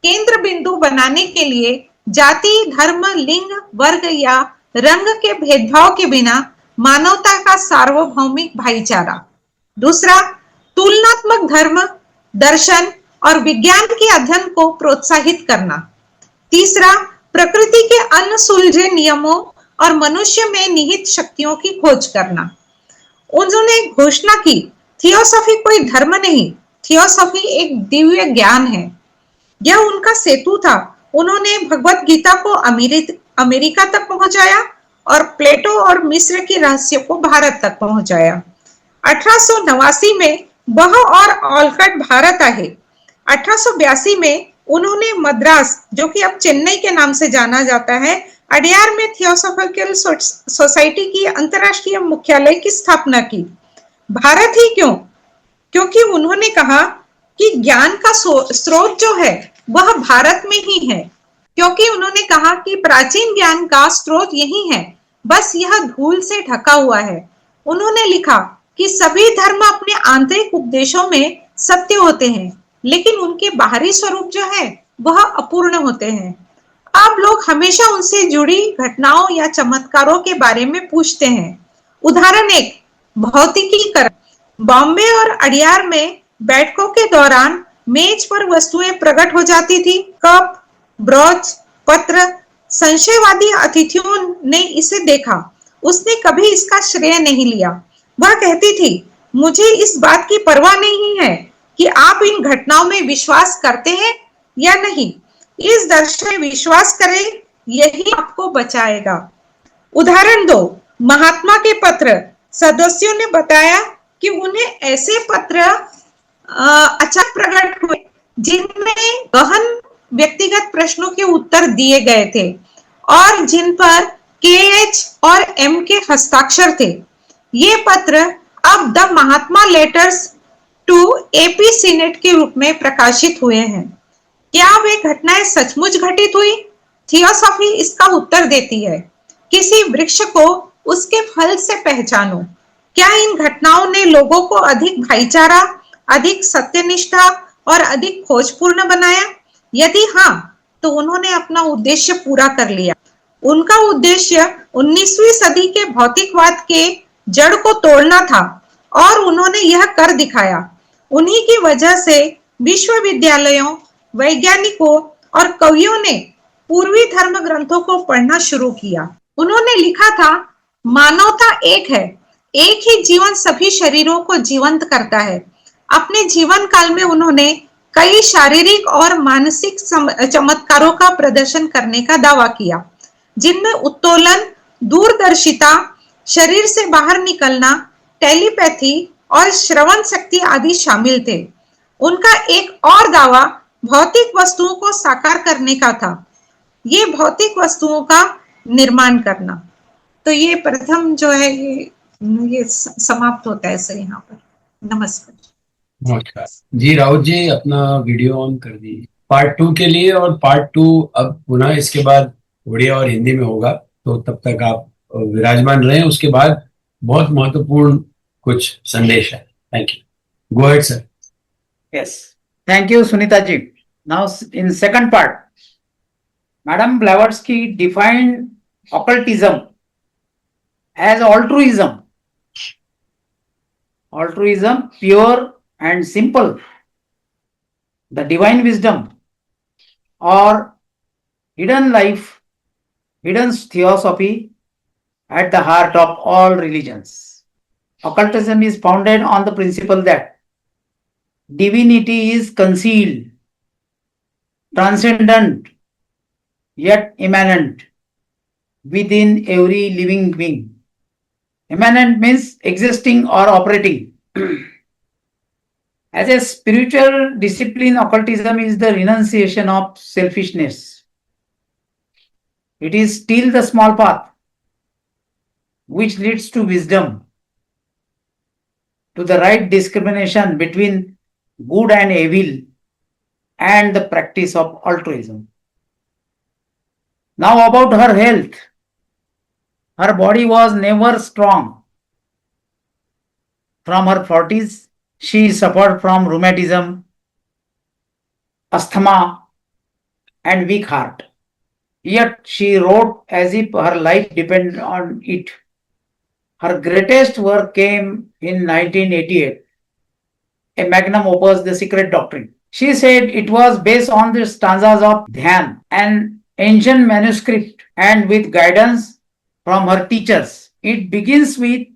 F: केंद्र बिंदु बनाने के लिए जाति, धर्म, लिंग, वर्ग या रंग के भेदभाव के बिना मानवता का सार्वभौमिक भाईचारा। दूसरा, तुलनात्मक धर्म, दर्शन और विज्ञान के अध्ययन को प्रोत्साहित करना। तीसरा, प्रकृति के अनसुलझे नियमों और मनुष्य में निहित शक्तियों की खोज करना। उन्होंने घोषणा की, थियोसॉफी कोई धर्म नहीं, थियोसॉफी एक दिव्य ज्ञान है। यह उनका सेतु था। उन्होंने भगवत गीता को अमेरिका तक पहुंचाया और प्लेटो और मिस्र के रहस्यों को भारत तक पहुंचाया। 1889 में वह और ऑलकट भारत आए। 1882 में उन्होंने मद्रास, जो कि अब चेन्नई के नाम से जाना जाता है, अडयार में थियोसॉफिकल सोसाइटी की अंतरराष्ट्रीय मुख्यालय की स्थापना की। भारत ही क्यों? क्योंकि उन्होंने कहा कि ज्ञान का स्रोत जो है वह भारत में ही है। क्योंकि उन्होंने कहा कि प्राचीन ज्ञान का स्रोत यही है, बस यह धूल से ढका हुआ है। उन्होंने लिखा कि सभी धर्म अपने आंतरिक उपदेशों में सत्य होते हैं, लेकिन उनके बाहरी स्वरूप जो है वह अपूर्ण होते हैं। अब लोग हमेशा उनसे जुड़ी घटनाओं या चमत्कारों के बारे में पूछते हैं। उदाहरण एक, भौतिकीकरण। बॉम्बे और अडयार में बैठकों के दौरान मेज पर वस्तुएं प्रकट हो जाती थी। कप, ब्रोच, पत्र। संशयवादी अतिथियों ने इसे देखा। उसने कभी इसका श्रेय नहीं लिया। वह कहती थी, मुझे इस बात की परवाह नहीं है कि आप इन घटनाओं में विश्वास करते हैं या नहीं। इस दर्शन में विश्वास करें, यही आपको बचाएगा। उदाहरण दो, महात्मा के पत्र। सदस्यों ने बताया कि उन्हें ऐसे पत्र अचानक प्रकट हुए जिनमें गहन व्यक्तिगत प्रश्नों के उत्तर दिए गए थे और जिन पर KH और M के हस्ताक्षर थे। ये पत्र अब the Mahatma letters to AP Sinnett के रूप में प्रकाशित हुए हैं। क्या वे घटनाएं सचमुच घटित हुई? थियोसॉफी इसका उत्तर देती है। किसी वृक्ष को उसके फल से पहचानो। क्या इन घटनाओं ने लोगों को अधिक भाईचारा, अधिक सत्यनिष्ठा और अधिक खोजपूर्ण बनाया? यदि हाँ, तो उन्होंने अपना उद्देश्य पूरा कर लिया। उनका उद्देश्य 19वीं सदी के भौतिकवाद के जड़ को तोड़ना था और उन्होंने यह कर दिखाया। उन्हीं की वजह से विश्वविद्यालयों, वैज्ञानिकों और कवियों ने पूर्वी धर्म ग्रंथों को पढ़ना शुरू किया। उन्होंने लिखा था, मानवता एक है, एक ही जीवन सभी शरीरों को जीवंत करता है। अपने जीवन काल में उन्होंने कई शारीरिक और मानसिक चमत्कारों का प्रदर्शन करने का दावा किया, जिनमें उत्तोलन, दूरदर्शिता, शरीर से बाहर निकलना, टेलीपैथी और श्रवण शक्ति आदि शामिल थे। उनका एक और दावा भौतिक वस्तुओं को साकार करने का था, ये भौतिक वस्तुओं का निर्माण करना। तो ये प्रथम जो है ये समाप्त होता है सर यहाँ पर। नमस्कार।
A: नमस्कार जी। राउत जी, अपना वीडियो ऑन कर दीजिए पार्ट 2 के लिए। और पार्ट 2 अब पुनः इसके बाद उड़िया और हिंदी में होगा, तो तब तक आप विराजमान रहें। उसके बाद बहुत महत्वपूर्ण कुछ संदेश है। Thank you. Go ahead sir.
D: Yes. Thank you, Sunita ji. Now, in second part, Madam Blavatsky defined occultism as altruism. Altruism, pure and simple. The divine wisdom or hidden life, hidden theosophy at the heart of all religions. Occultism is founded on the principle that divinity is concealed, transcendent, yet immanent within every living being. Immanent means existing or operating. As a spiritual discipline, occultism is the renunciation of selfishness. It is still the small path which leads to wisdom, to the right discrimination between good and evil, and the practice of altruism. Now about her health. Her body was never strong. From her 40s, she suffered from rheumatism, asthma, and weak heart. Yet she wrote as if her life depended on it. Her greatest work came in 1988, a magnum opus, The Secret Doctrine. She said it was based on the stanzas of Dhyan, an ancient manuscript, and with guidance from her teachers. It begins with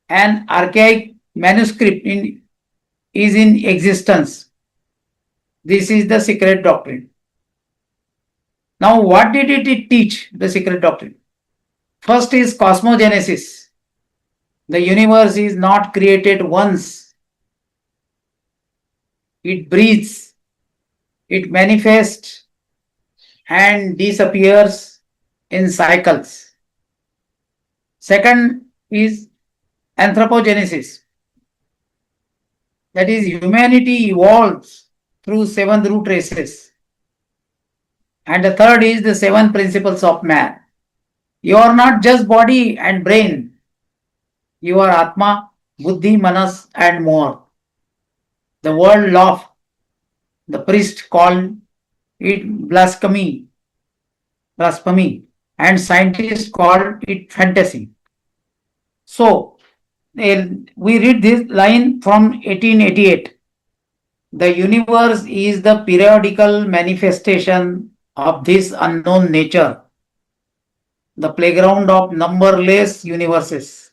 D: an archaic manuscript is in existence. This is the Secret Doctrine. Now, what did it teach, the Secret Doctrine? First is cosmogenesis. The universe is not created once. It breathes, it manifests and disappears in cycles. Second is anthropogenesis. That is, humanity evolves through 7 root races. And the third is the 7 principles of man. You are not just body and brain. You are Atma, Buddhi, Manas, and more. The world laughed. The priest called it blasphemy, and scientists called it fantasy. So, we read this line from 1888. The universe is the periodical manifestation of this unknown nature, the playground of numberless universes.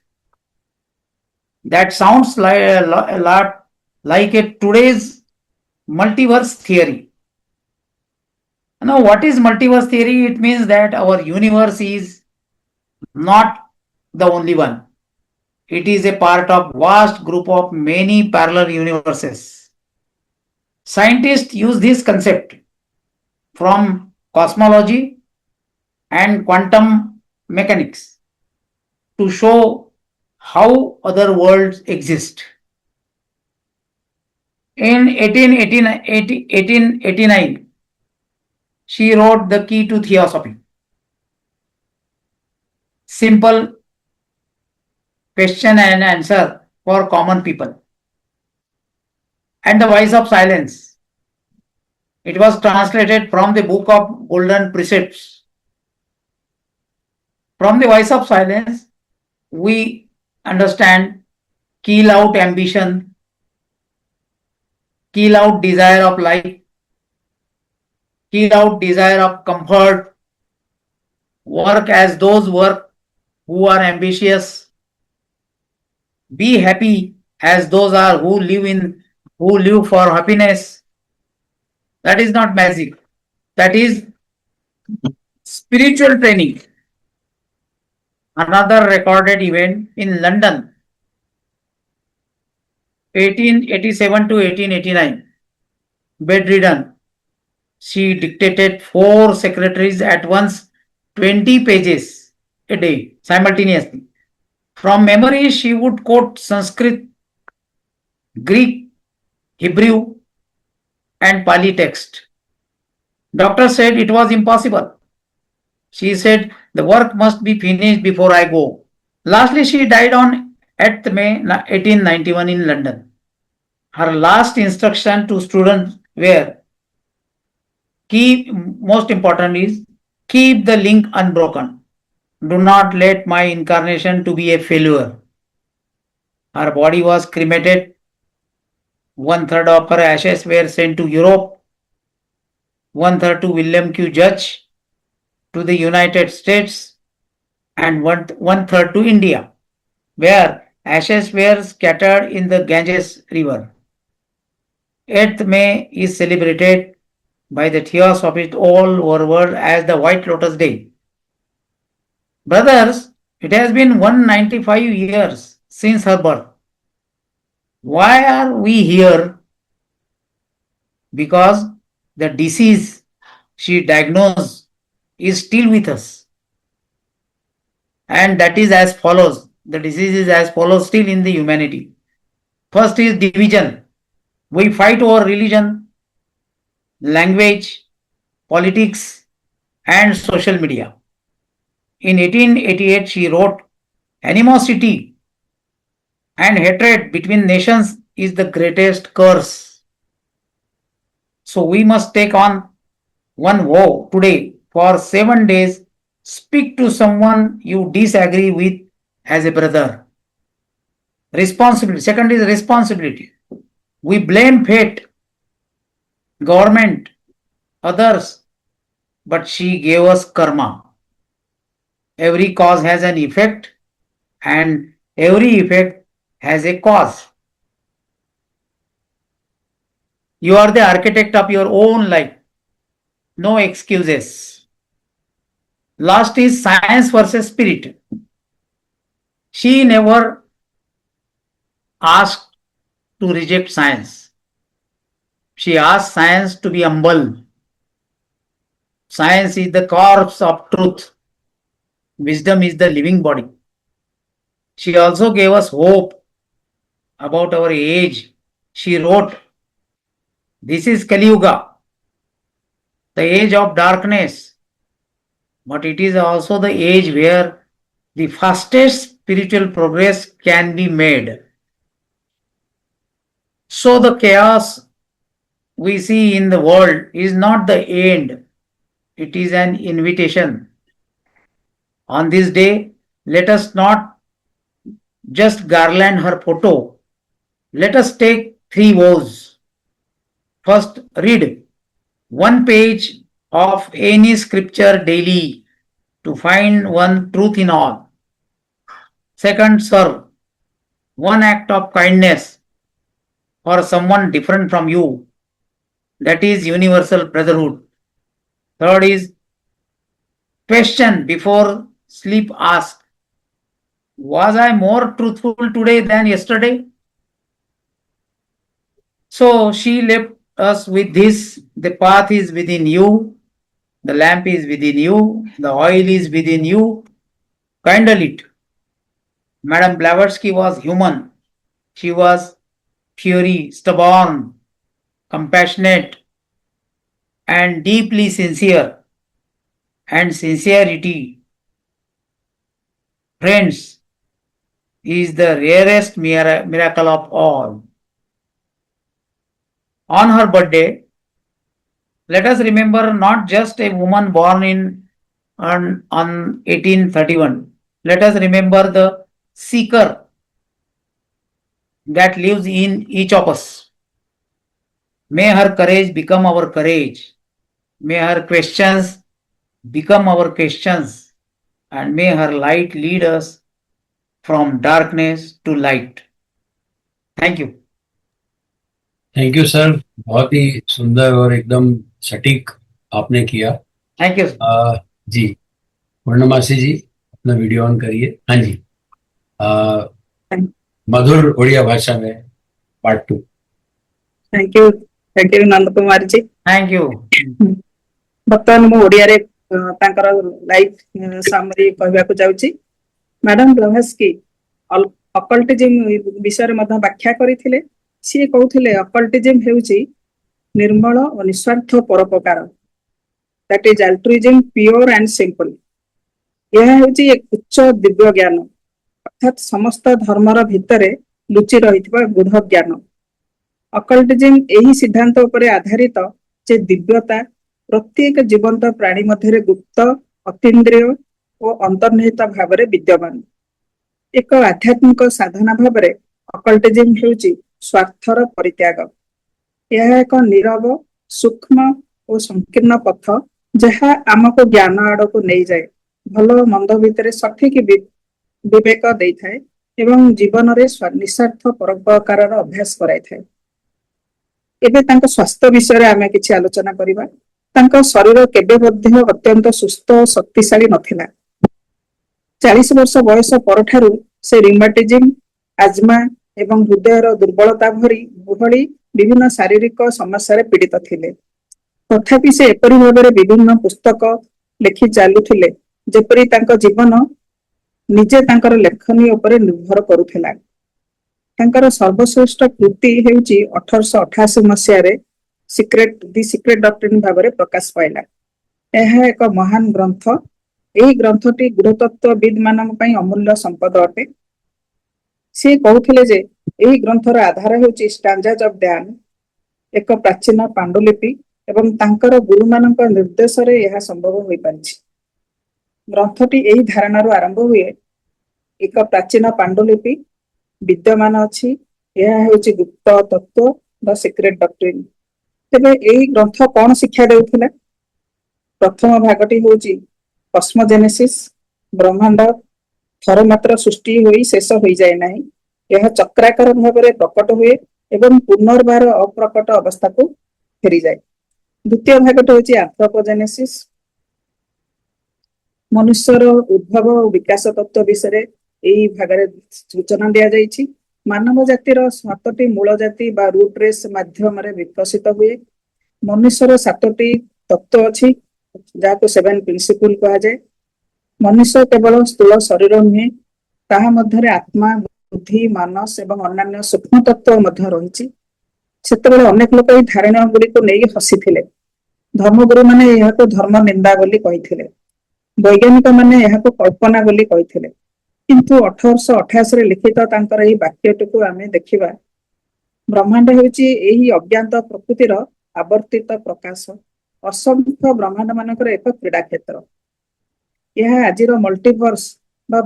D: That sounds like a lot like today's multiverse theory. Now, what is multiverse theory? It means that our universe is not the only one. It is a part of vast group of many parallel universes. Scientists use this concept from cosmology and quantum mechanics to show how other worlds exist. In 1889, she wrote The Key to Theosophy. Simple question and answer for common people. And The Voice of Silence. It was translated from the Book of Golden Precepts. From The Voice of Silence, we understand kill out ambition, kill out desire of life, kill out desire of comfort, work as those work who are ambitious, be happy as those are who live for happiness. That is not magic. That is spiritual training. Another recorded event in London, 1887 to 1889. Bedridden, she dictated 4 secretaries at once, 20 pages a day simultaneously. From memory, she would quote Sanskrit, Greek, Hebrew, and Pali text. Doctor said it was impossible. She said, the work must be finished before I go. Lastly, she died on 8th May 1891 in London. Her last instruction to students were, most important is, keep the link unbroken. Do not let my incarnation to be a failure. Her body was cremated. 1/3 of her ashes were sent to Europe, 1/3 to William Q. Judge, to the United States, and 1/3 to India, where ashes were scattered in the Ganges River. 8th May is celebrated by the Theosophists all over the world as the White Lotus Day. Brothers, it has been 195 years since her birth. Why are we here? Because the disease she diagnosed is still with us. And that is as follows. The disease is as follows still in the humanity. First is division. We fight over religion, language, politics, and social media. In 1888, she wrote, animosity and hatred between nations is the greatest curse. So we must take on one vow today for 7 days. Speak to someone you disagree with as a brother. Responsibility. Second is responsibility. We blame fate, government, others, but she gave us karma. Every cause has an effect, and every effect has a cause. You are the architect of your own life. No excuses. Last is science versus spirit. She never asked to reject science. She asked science to be humble. Science is the corpse of truth. Wisdom is the living body. She also gave us hope about our age. She wrote, "This is Kali Yuga, the age of darkness, but it is also the age where the fastest spiritual progress can be made." So the chaos we see in the world is not the end, it is an invitation. On this day, let us not just garland her photo. Let us take 3 vows. First, read one page of any scripture daily to find one truth in all. Second, serve one act of kindness for someone different from you. That is universal brotherhood. Third is question before sleep. Ask, was I more truthful today than yesterday? So she left us with this: the path is within you, the lamp is within you, the oil is within you. Kindle it. Madame Blavatsky was human. She was fiery, stubborn, compassionate, and deeply sincere. And sincerity, friends, is the rarest miracle of all. On her birthday, let us remember not just a woman born on 1831. Let us remember the seeker that lives in each of us. May her courage become our courage. May her questions become our questions. And may her light lead us from darkness to light. Thank you.
A: Thank you sir, बहुत ही सुंदर और एकदम सटीक आपने किया।
D: Thank you.
A: जी, पूर्णमासी जी अपना video on करिए। हाँ जी, मधुर ओडिया भाषा में part 2।
E: Thank you Nand Kumar ji.
D: Thank you.
E: ବର୍ତ୍ତମାନ ମୁଁ ଓଡିଆରେ ତାଙ୍କର ଲାଇଫ ସମରି କହିବାକୁ ଯାଉଛି। ମ୍ୟାଡାମ ବ୍ଲାଭାଟ୍ସ୍କି ଅକଲ୍ଟିଜିମ୍ ବିଷୟରେ ମଧ୍ୟ ବ୍ୟାଖ୍ୟା କରିଥିଲେ। ସିଏ କହୁଥିଲେ ଅକଲ୍ଟିଜିମ୍ ହେଉଛି ନିର୍ମଳ ଓ ନିସ୍ୱାର୍ଥ ପରୋପକାର, that is altruism pure and simple. ଏହା ହେଉଛି ଏକ ଉଚ୍ଚ ଦିବ୍ୟ ଜ୍ଞାନ, ଅର୍ଥାତ୍ ସମସ୍ତ ଧର୍ମର ଭିତରେ ଲୁଚି ରହିଥିବା ଗୂଢ ଜ୍ଞାନ। ଅକଲ୍ଟିଜିମ୍ ଏହି ସିଦ୍ଧାନ୍ତ ଉପରେ ଆଧାରିତ ଯେ ଦିବ୍ୟତା ପ୍ରତ୍ୟେକ ଜୀବନ୍ତ ପ୍ରାଣୀ ମଧ୍ୟରେ ଗୁପ୍ତ, ଅତୀନ୍ଦ୍ରିୟ ଓ ଅନ୍ତର୍ନିହିତ ଭାବରେ ବିଦ୍ୟମାନ। ଏକ ଆଧ୍ୟାତ୍ମିକ ସାଧନା ଭାବରେ ଅକଲ୍ଟିଜିମ୍ ହେଉଛି ସ୍ୱାର୍ଥର ପରିତ୍ୟାଗ। ଏହା ଏକ ନୀରବ, ସୂକ୍ଷ୍ମ ଓ ସଂକୀର୍ଣ୍ଣ ପଥ ଯାହା ଆମକୁ ଜ୍ଞାନ ଆଡକୁ ନେଇଯାଏ, ଭଲ ମନ୍ଦ ଭିତରେ ସଠିକ ବିବେକ ଦେଇଥାଏ ଏବଂ ଜୀବନରେ ନିସ୍ୱାର୍ଥ ପରୋପକାରର ଅଭ୍ୟାସ କରାଇଥାଏ। ଏବେ ତାଙ୍କ ସ୍ୱାସ୍ଥ୍ୟ ବିଷୟରେ ଆମେ କିଛି ଆଲୋଚନା କରିବା। ତାଙ୍କ ଶରୀର କେବେ ମଧ୍ୟ ଅତ୍ୟନ୍ତ ସୁସ୍ଥ ଓ ଶକ୍ତିଶାଳୀ ନଥିଲା। 40 ବର୍ଷ ବୟସ ପରଠାରୁ ସେ ରିମାଟିଜିମ୍, ଆଜ୍ମା ଏବଂ ହୃଦୟର ଦୁର୍ବଳତା ଭଳି ବିଭିନ୍ନ ଶାରୀରିକ ସମସ୍ୟାରେ ପୀଡିତ ଥିଲେ। ତଥାପି ସେ ଏପରି ଭାବରେ ବିଭିନ୍ନ ପୁସ୍ତକ ଲେଖି ଚାଲୁଥିଲେ ଯେପରି ତାଙ୍କ ଜୀବନ ନିଜେ ତାଙ୍କର ଲେଖନୀ ଉପରେ ନିର୍ଭର କରୁଥିଲା। ତାଙ୍କର ସର୍ବଶ୍ରେଷ୍ଠ କୃତି ହେଉଛି 1888 ମସିହାରେ ଦି ସିକ୍ରେଟ ଡକ୍ଟ୍ରିନ୍ ଭାବରେ ପ୍ରକାଶ ପାଇଲା। ଏହା ଏକ ମହାନ ଗ୍ରନ୍ଥ। ଏହି ଗ୍ରନ୍ଥଟି ଗୃହତତ୍ତ୍ୱବିଦ୍ ମାନଙ୍କ ପାଇଁ ଅମୂଲ୍ୟ ସମ୍ପଦ ଅଟେ। ସେ କହୁଥିଲେ ଯେ ଏହି ଗ୍ରନ୍ଥର ଆଧାର ହେଉଛି ଷ୍ଟାଞ୍ଜାଜ୍ ଅଫ୍ ଡ୍ୟାନ୍, ଏକ ପ୍ରାଚୀନ ପାଣ୍ଡୁଲିପି, ଏବଂ ତାଙ୍କର ଗୁରୁମାନଙ୍କ ନିର୍ଦ୍ଦେଶରେ ଏହା ସମ୍ଭବ ହୋଇପାରିଛି। ଗ୍ରନ୍ଥଟି ଏହି ଧାରଣାରୁ ଆରମ୍ଭ ହୁଏ, ଏକ ପ୍ରାଚୀନ ପାଣ୍ଡୁଲିପି ବିଦ୍ୟମାନ ଅଛି, ଏହା ହେଉଛି ଗୁପ୍ତ ତତ୍ତ୍ୱ ବା ସିକ୍ରେଟ ଡକ୍ଟ୍ରିନ୍। ତେବେ ଏହି ଗ୍ରନ୍ଥ କଣ ଶିକ୍ଷା ଦେଉଥିଲା? ପ୍ରଥମ ଭାଗଟି ହେଉଛି କସ୍ମୋଜେନେସିସ୍, ବ୍ରହ୍ମାଣ୍ଡ ଥରେ ମାତ୍ର ସୃଷ୍ଟି ହୋଇ ଶେଷ ହୋଇଯାଏ ନାହିଁ, ଏହା ଚକ୍ରାକାର ଭାବରେ ପ୍ରକଟ ହୁଏ ଏବଂ ପୁନର୍ବାର ଅପ୍ରକଟ ଅବସ୍ଥାକୁ ଫେରିଯାଏ। ଦ୍ୱିତୀୟ ଭାଗଟି ହେଉଛି ଆନ୍ଥ୍ରୋପୋଜେନେସିସ୍, ମନୁଷ୍ୟର ଉଦ୍ଭବ ଓ ବିକାଶ ତତ୍ତ୍ୱ ବିଷୟରେ ଏହି ଭାଗରେ ସୂଚନା ଦିଆଯାଇଛି। ମାନବ ଜାତିର 7ଟି ମୂଳ ଜାତି ବା ରୁଟ୍ ରେସ୍ ମାଧ୍ୟମରେ ବିକଶିତ ହୁଏ। ମନୁଷ୍ୟର 7ଟି ତତ୍ତ୍ୱ ଅଛି, ଯାହାକୁ 7 ପ୍ରିନ୍ସିପଲ କୁହାଯାଏ। ମନୁଷ୍ୟ କେବଳ ସ୍ଥୂଳ ଶରୀର ନୁହେଁ, ତାହା ମଧ୍ୟରେ ଆତ୍ମା, ବୁଦ୍ଧି, ମାନସ ଏବଂ ଅନ୍ୟାନ୍ୟ ସୂକ୍ଷ୍ମ ତତ୍ତ୍ୱ ମଧ୍ୟ ରହିଛି। ସେତେବେଳେ ଅନେକ ଲୋକ ଏହି ଧାରଣା ଗୁଡ଼ିକୁ ନେଇ ହସିଥିଲେ। ଧର୍ମଗୁରୁ ମାନେ ଏହାକୁ ଧର୍ମ ନିନ୍ଦା ବୋଲି କହିଥିଲେ। ବୈଜ୍ଞାନିକ ମାନେ ଏହାକୁ କଳ୍ପନା ବୋଲି କହିଥିଲେ। କିନ୍ତୁ 1888ରେ ଲିଖିତ ତାଙ୍କର ଏହି ବାକ୍ୟଟିକୁ ଆମେ ଦେଖିବା, ବ୍ରହ୍ମାଣ୍ଡ ହେଉଛି ଏହି ଅଜ୍ଞାତ ପ୍ରକୃତିର ଆବର୍ତ୍ତିତ ପ୍ରକାଶ, ଅସଂଖ୍ୟ ବ୍ରହ୍ମାଣ୍ଡ ମାନଙ୍କର ଏକ କ୍ରୀଡ଼ା କ୍ଷେତ୍ର। ଏହା ଆଜିର ମଲ୍ଟିଭର୍ସ ବା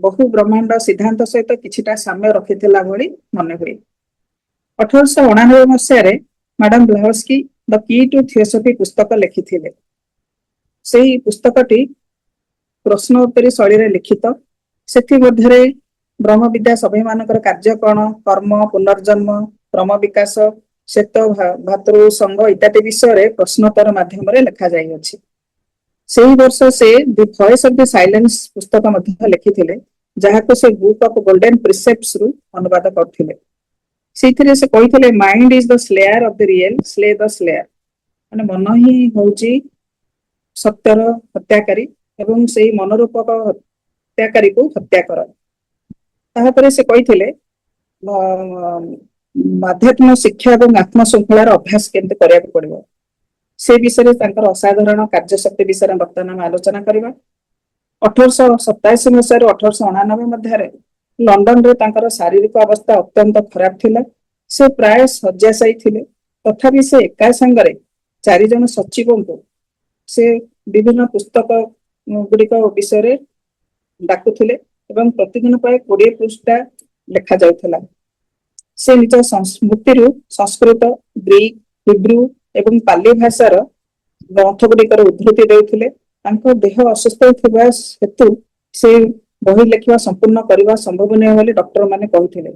E: ବହୁ ବ୍ରହ୍ମାଣ୍ଡ ସିଦ୍ଧାନ୍ତ ସହିତ କିଛିଟା ସାମ୍ୟ ରଖିଥିଲା ଭଳି ମନେ ହୁଏ। 1889 ମସିହାରେ ମ୍ୟାଡାମ ବ୍ଲାଭାଟ୍ସ୍କି ଦ କି ଟୁ ଥିଓସଫି ପୁସ୍ତକ ଲେଖିଥିଲେ। ସେହି ପୁସ୍ତକଟି ପ୍ରଶ୍ନ ଉତ୍ତରୀ ଶୈଳୀରେ ଲିଖିତ। ସେଥିମଧ୍ୟରେ ବ୍ରହ୍ମ ବିଦ୍ୟା ସଭ୍ୟ ମାନଙ୍କର କାର୍ଯ୍ୟ କଣ, କର୍ମ, ପୁନର୍ଜନ୍ମ, କ୍ରମ ବିକାଶ, ଶ୍ଵେତ ଭାତୃ ସଂଘ ଇତ୍ୟାଦି ବିଷୟରେ ପ୍ରଶ୍ନୋତ୍ତର ମାଧ୍ୟମରେ ଲେଖାଯାଇଅଛି। ସେହି ବର୍ଷ ସେ ଦି ଭଏସ୍ ଅଫ୍ ଦି ସାଇଲେନ୍ସ ପୁସ୍ତକ ମଧ୍ୟ ଲେଖିଥିଲେ, ଯାହାକୁ ସେ ବୁକ୍ ଅଫ୍ ଗୋଲ୍ଡେନ ପ୍ରିସେପ୍ଟସ୍ ରୁ ଅନୁବାଦ କରିଥିଲେ। ସେଇଥିରେ ସେ କହିଥିଲେ, mind is the slayer of the real, slay the slayer. ମାନେ ମନ ହିଁ ହଉଛି ସତ୍ୟର ହତ୍ୟାକାରୀ ଏବଂ ସେଇ ମନୋରୂପକ ହତ୍ୟାକାରୀକୁ ହତ୍ୟା କର। ତାହାପରେ ସେ କହିଥିଲେ ଆଧ୍ୟାତ୍ମ ଶିକ୍ଷା ଏବଂ ଆତ୍ମ ଶୃଙ୍ଖଳାର ଅଭ୍ୟାସ କେମିତି କରିବାକୁ ପଡିବ, ସେ ବିଷୟରେ ତାଙ୍କର ଅସାଧାରଣ କାର୍ଯ୍ୟଶକ୍ତି ବିଷୟରେ ବର୍ତ୍ତମାନ ଆମେ ଆଲୋଚନା କରିବା। 1887 ମସିହାରୁ 1889 ମଧ୍ୟରେ ଲଣ୍ଡନରେ ତାଙ୍କର ଶାରୀରିକ ଅବସ୍ଥା ଅତ୍ୟନ୍ତ ଖରାପ ଥିଲା। ସେ ପ୍ରାୟ ଶଯ୍ୟାଶାୟୀ ଥିଲେ। ତଥାପି ସେ ଏକା ସାଙ୍ଗରେ 4 ଜଣ ସଚିବଙ୍କୁ ସେ ବିଭିନ୍ନ ପୁସ୍ତକ ଗୁଡିକ ବିଷୟରେ ଡାକୁଥିଲେ ଏବଂ ପ୍ରତିଦିନ ପ୍ରାୟ 20 ପୃଷ୍ଠା ଲେଖା ଯାଉଥିଲା। ସେ ନିଜ ସ୍ମୃତିରୁ ସଂସ୍କୃତ, ଗ୍ରୀକ, ହିବ୍ରୁ ଏବଂ ପାଲି ଭାଷାର ଗ୍ରନ୍ଥ ଗୁଡିକର ଉଦ୍ଧୃତି ଦେଉଥିଲେ। ତାଙ୍କ ଦେହ ଅସୁସ୍ଥ ଥିବା ହେତୁ ସେ ବହି ଲେଖିବା ସମ୍ପୂର୍ଣ୍ଣ କରିବା ସମ୍ଭବ ନୁହେଁ ବୋଲି ଡକ୍ଟର ମାନେ କହିଥିଲେ।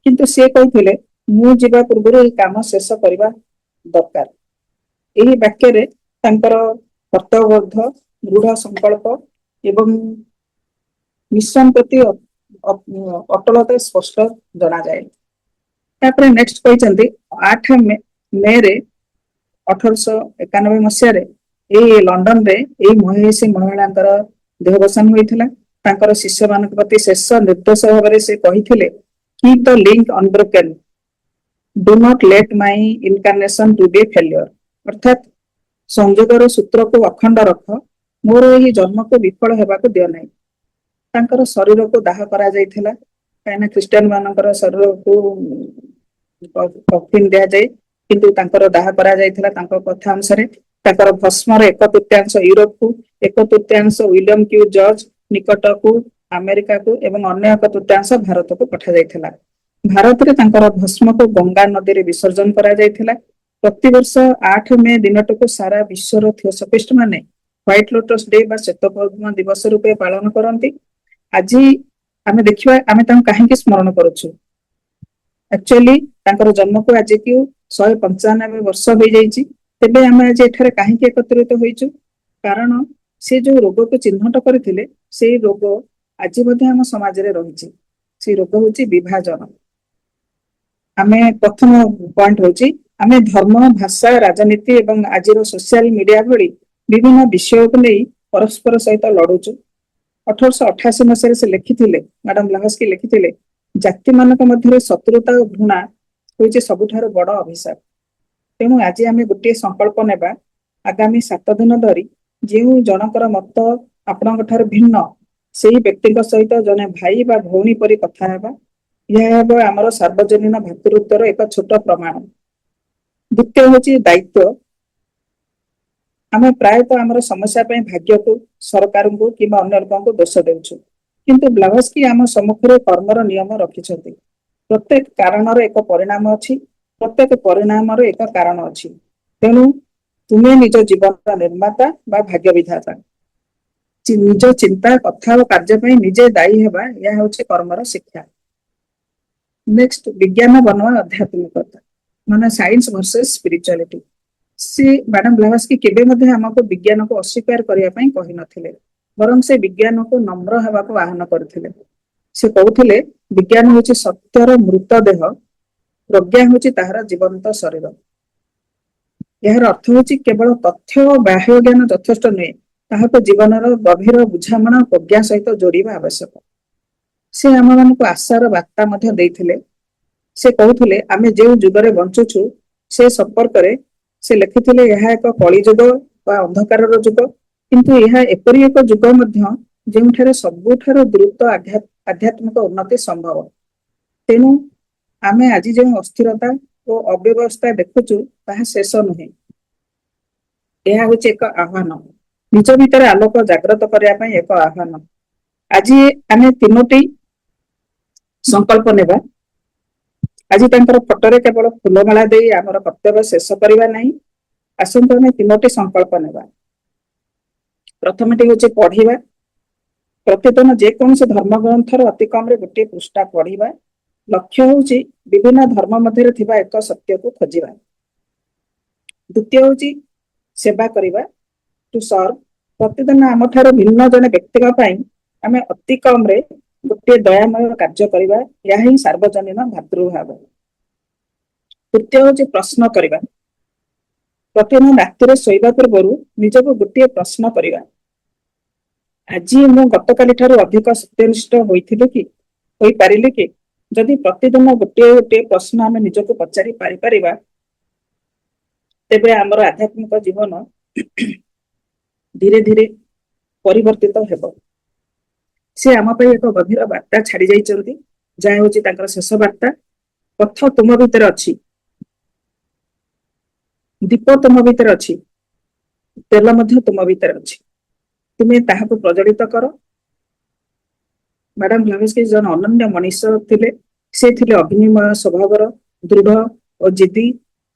E: କିନ୍ତୁ ସେ କହିଥିଲେ, ମୁଁ ଯିବା ପୂର୍ବରୁ ଏହି କାମ ଶେଷ କରିବା ଦରକାର। ଏହି ବାକ୍ୟରେ ତାଙ୍କର କର୍ତ୍ତବ୍ୟବୋଧ, ଦୃଢ ସଂକଳ୍ପ ଏବଂ ମିଶନ ପ୍ରତି ଅଟଳତା ସ୍ପଷ୍ଟ ଜଣାଯାଏ। ତାପରେ ନେକ୍ସଟ କହିଛନ୍ତି, 8 ମେରେ 1891 ମସିହାରେ ଏଇ ଲଣ୍ଡନରେ ଏଇ ମହିଷୀ ମହିଳାଙ୍କର ଦେହାବସାନ ହୋଇଥିଲା। ତାଙ୍କର ଶିଷ୍ୟ ମାନଙ୍କ ପ୍ରତି ଶେଷ ନିର୍ଦ୍ଦେଶ ଭାବରେ ସେ କହିଥିଲେ, keep the link unbroken, do not let my incarnation to be failure। ଅର୍ଥାତ ସଂଯୋଗର ସୂତ୍ରକୁ ଅଖଣ୍ଡ ରଖ, ମୋର ଏହି ଜନ୍ମକୁ ବିଫଳ ହେବାକୁ ଦିଅ ନାହିଁ। ତାଙ୍କର ଶରୀରକୁ ଦାହ କରାଯାଇଥିଲା, କାହିଁକିନା ଖ୍ରୀଷ୍ଟିଆନ ମାନଙ୍କର ଶରୀରକୁ କଫିନ ଦିଆଯାଏ, କିନ୍ତୁ ତାଙ୍କର ଦାହ କରାଯାଇଥିଲା। ତାଙ୍କ କଥା ଅନୁସାରେ ତାଙ୍କର ଭସ୍ମର 1/3 ୟୁରୋପକୁ, 1/3 ୱିଲିୟମ କ୍ୟୁ ଜର୍ଜ ନିକଟକୁ, ଆମେରିକାକୁ ଏବଂ ଅନ୍ୟ 1/3 ଭାରତକୁ ପଠାଯାଇଥିଲା। ଭାରତରେ ତାଙ୍କର ଭସ୍ମକୁ ଗଙ୍ଗା ନଦୀରେ ବିସର୍ଜନ କରାଯାଇଥିଲା। ପ୍ରତିବର୍ଷ 8 ମେ ଦିନଟିକୁ ସାରା ବିଶ୍ୱର ଥିଓସଫିଷ୍ଟ ମାନେ ହ୍ୱାଇଟ ଲୋଟସ ଡେ ବା ଶ୍ଵେତପଦ୍ମ ଦିବସ ରୂପେ ପାଳନ କରନ୍ତି। ଆଜି ଆମେ ଦେଖିବା, ଆମେ ତାଙ୍କୁ କାହିଁକି ସ୍ମରଣ କରୁଛୁ। ଆକ୍ଚୁଆଲି ତାଙ୍କର ଜନ୍ମକୁ ଆଜିକୁ 195 ବର୍ଷ ହୋଇଯାଇଛି। ତେବେ ଆମେ ଆଜି ଏଠାରେ କାହିଁକି ଏକତ୍ରିତ ହୋଇଛୁ? କାରଣ ସେ ଯୋଉ ରୋଗକୁ ଚିହ୍ନଟ କରିଥିଲେ, ସେଇ ରୋଗ ଆଜି ମଧ୍ୟ ଆମ ସମାଜରେ ରହିଛି। ସେଇ ରୋଗ ହଉଛି ବିଭାଜନ। ଆମେ ପ୍ରଥମ ପଏଣ୍ଟ ହଉଛି, ଆମେ ଧର୍ମ, ଭାଷା, ରାଜନୀତି ଏବଂ ଆଜିର ସୋସିଆଲ ମିଡିଆ ଭଳି ବିଭିନ୍ନ ବିଷୟକୁ ନେଇ ପରସ୍ପର ସହିତ ଲଢୁଛୁ। 1888 ମସିହାରେ ସେ ଲେଖିଥିଲେ, ମ୍ୟାଡାମ ବ୍ଲାଭାଟ୍ସ୍କି ଲେଖିଥିଲେ, ଜାତି ମାନଙ୍କ ମଧ୍ୟରେ ଶତ୍ରୁତା ଓ ଘୃଣା ହେଉଛି ସବୁଠାରୁ ବଡ ଅଭିଶାପ। ତେଣୁ ଆଜି ଆମେ ଗୋଟିଏ ସଂକଳ୍ପ ନେବା, ଆଗାମୀ 7 ଦିନ ଧରି ଯେଉଁ ଜଣଙ୍କର ମତ ଆପଣଙ୍କ ଠାରୁ ଭିନ୍ନ, ସେହି ବ୍ୟକ୍ତିଙ୍କ ସହିତ ଜଣେ ଭାଇ ବା ଭଉଣୀ ପରି କଥା ହେବା। ଏହା ହେବ ଆମର ସାର୍ବଜନୀନ ଭାତୃତ୍ୱର ଏକ ଛୋଟ ପ୍ରମାଣ। ଦ୍ୱିତୀୟ ହେଉଛି ଦାୟିତ୍ୱ। ଆମେ ପ୍ରାୟତଃ ଆମର ସମସ୍ୟା ପାଇଁ ଭାଗ୍ୟକୁ, ସରକାରଙ୍କୁ କିମ୍ବା ଅନ୍ୟ ଲୋକଙ୍କୁ ଦୋଷ ଦେଉଛୁ। କିନ୍ତୁ ବ୍ଲାଭାଟ୍ସ୍କି ଆମ ସମ୍ମୁଖରେ କର୍ମର ନିୟମ ରଖିଛନ୍ତି। ପ୍ରତ୍ୟେକ କାରଣର ଏକ ପରିଣାମ ଅଛି, ପ୍ରତ୍ୟେକ ପରିଣାମର ଏକ କାରଣ ଅଛି। ତେଣୁ ତୁମେ ନିଜ ଜୀବନର ନିର୍ମାତା ବା ଭାଗ୍ୟ ବିଧାତା। ନିଜ ଚିନ୍ତା, କଥା ଓ କାର୍ଯ୍ୟ ପାଇଁ ନିଜେ ଦାୟୀ ହେବା, ଏହା ହେଉଛି କର୍ମର ଶିକ୍ଷା। ନେକ୍ସଟ, ବିଜ୍ଞାନ ବନାମ ଆଧ୍ୟାତ୍ମିକତା, ମାନେ ସାଇନ୍ସ ଭର୍ସେସ ସ୍ପିରିଚୁଆଲିଟି। ସେ ମ୍ୟାଡାମ ବ୍ଲାଭାସ୍କି କେବେ ମଧ୍ୟ ଆମକୁ ବିଜ୍ଞାନକୁ ଅସ୍ୱୀକାର କରିବା ପାଇଁ କହିନଥିଲେ, ବରଂ ସେ ବିଜ୍ଞାନକୁ ନମ୍ର ହେବାକୁ ଆହ୍ୱାନ କରିଥିଲେ। ସେ କହୁଥିଲେ ବିଜ୍ଞାନ ହେଉଛି ସତ୍ୟର ମୃତ ଦେହ, ପ୍ରଜ୍ଞା ହେଉଛି ତାହାର ଜୀବନ୍ତ ଶରୀର। ଏହାର ଅର୍ଥ ହେଉଛି କେବଳ ତଥ୍ୟ ଓ ବାହ୍ୟ ଜ୍ଞାନ ଯଥେଷ୍ଟ ନୁହେଁ, ତାହାକୁ ଜୀବନର ଗଭୀର ବୁଝାମଣା ପ୍ରଜ୍ଞା ସହିତ ଯୋଡ଼ିବା ଆବଶ୍ୟକ। ସେ ଆମମାନଙ୍କୁ ଆଶାର ବାର୍ତ୍ତା ମଧ୍ୟ ଦେଇଥିଲେ। ସେ କହୁଥିଲେ ଆମେ ଯେଉଁ ଯୁଗରେ ବଞ୍ଚୁଛୁ ସେ ସମ୍ପର୍କରେ ସେ ଲେଖିଥିଲେ ଏହା ଏକ କଳି ଯୁଗ ବା ଅନ୍ଧକାରର ଯୁଗ, କିନ୍ତୁ ଏହା ଏପରି ଏକ ଯୁଗ ମଧ୍ୟ ଯେଉଁଠାରେ ସବୁଠାରୁ ଦ୍ରୁତ ଆଧ୍ୟାତ୍ମିକ ଉନ୍ନତି ସମ୍ଭବ। ତେଣୁ ଆମେ ଆଜି ଯେଉଁ ଅସ୍ଥିରତା ଓ ଅବ୍ୟବସ୍ଥା ଦେଖୁଛୁ ତାହା ଶେଷ ନୁହେଁ, ଏହା ହେଉଛି ଏକ ଆହ୍ୱାନ, ନିଜ ଭିତରେ ଆଲୋକ ଜାଗ୍ରତ କରିବା ପାଇଁ ଏକ ଆହ୍ୱାନ। ଆଜି ଆମେ 3ଟି ସଂକଳ୍ପ ନେବା। ଆଜି ତାଙ୍କର ଫଟୋରେ କେବଳ ଫୁଲମାଳା ଦେଇ ଆମର କର୍ତ୍ତବ୍ୟ ଶେଷ କରିବା ନାହିଁ। ଆସନ୍ତୁ ଆମେ 3ଟି ସଂକଳ୍ପ ନେବା। ପ୍ରଥମଟି ହେଉଛି ପଢିବା। ପ୍ରତିଦିନ ଯେକୌଣସି ଧର୍ମ ଗ୍ରନ୍ଥର ଅତି କମରେ ଗୋଟିଏ ପୃଷ୍ଠା ପଢିବା। ଲକ୍ଷ୍ୟ ହେଉଛି ବିଭିନ୍ନ ଧର୍ମ ମଧ୍ୟରେ ଥିବା ଏକ ସତ୍ୟକୁ ଖୋଜିବା। ଦ୍ୱିତୀୟ ହେଉଛି ସେବା କରିବା, ଟୁ ସର୍ଭ। ପ୍ରତିଦିନ ଆମଠାରୁ ଭିନ୍ନ ଜଣେ ବ୍ୟକ୍ତିଙ୍କ ପାଇଁ ଆମେ ଅତି କମରେ ଗୋଟିଏ ଦୟାମୟ କାର୍ଯ୍ୟ କରିବା, ଏହା ହିଁ ସାର୍ବଜନୀନ ଭାତୃଭାବ। ତୃତୀୟ ହେଉଛି ପ୍ରଶ୍ନ କରିବା। ପ୍ରତିଦିନ ରାତିରେ ଶୋଇବା ପୂର୍ବରୁ ନିଜକୁ ଗୋଟିଏ ପ୍ରଶ୍ନ କରିବା, ଆଜି ମୁଁ ଗତକାଲି ଠାରୁ ଅଧିକ ସତ୍ୟନିଷ୍ଠ ହୋଇପାରିଲି କି? ଯଦି ପ୍ରତିଦିନ ଗୋଟିଏ ଗୋଟିଏ ପ୍ରଶ୍ନ ଆମେ ନିଜକୁ ପଚାରି ପାରିପାରିବା, ତେବେ ଆମର ଆଧ୍ୟାତ୍ମିକ ଜୀବନ ଧୀରେ ଧୀରେ ପରିବର୍ତ୍ତିତ ହେବ। ସେ ଆମ ପାଇଁ ଏକ ଗଭୀର ବାର୍ତ୍ତା ଛାଡି ଯାଇଛନ୍ତି, ଯାହା ହେଉଛି ତାଙ୍କର ଶେଷ ବାର୍ତ୍ତା। ପଥ ତୁମ ଭିତରେ ଅଛି, ଦୀପ ତୁମ ଭିତରେ ଅଛି, ତେଲ ମଧ୍ୟ ତୁମ ଭିତରେ ଅଛି, ତୁମେ ତାହାକୁ ପ୍ରଜ୍ୱଳିତ କର। ମ୍ୟାଡାମ ବ୍ଲାଭାସ୍କି ଜଣେ ଅନନ୍ୟ ମଣିଷ ଥିଲେ। ସେ ଥିଲେ ଅଗ୍ନିମୟ ସ୍ୱଭାବର, ଦୃଢ ଓ ଜିଦି,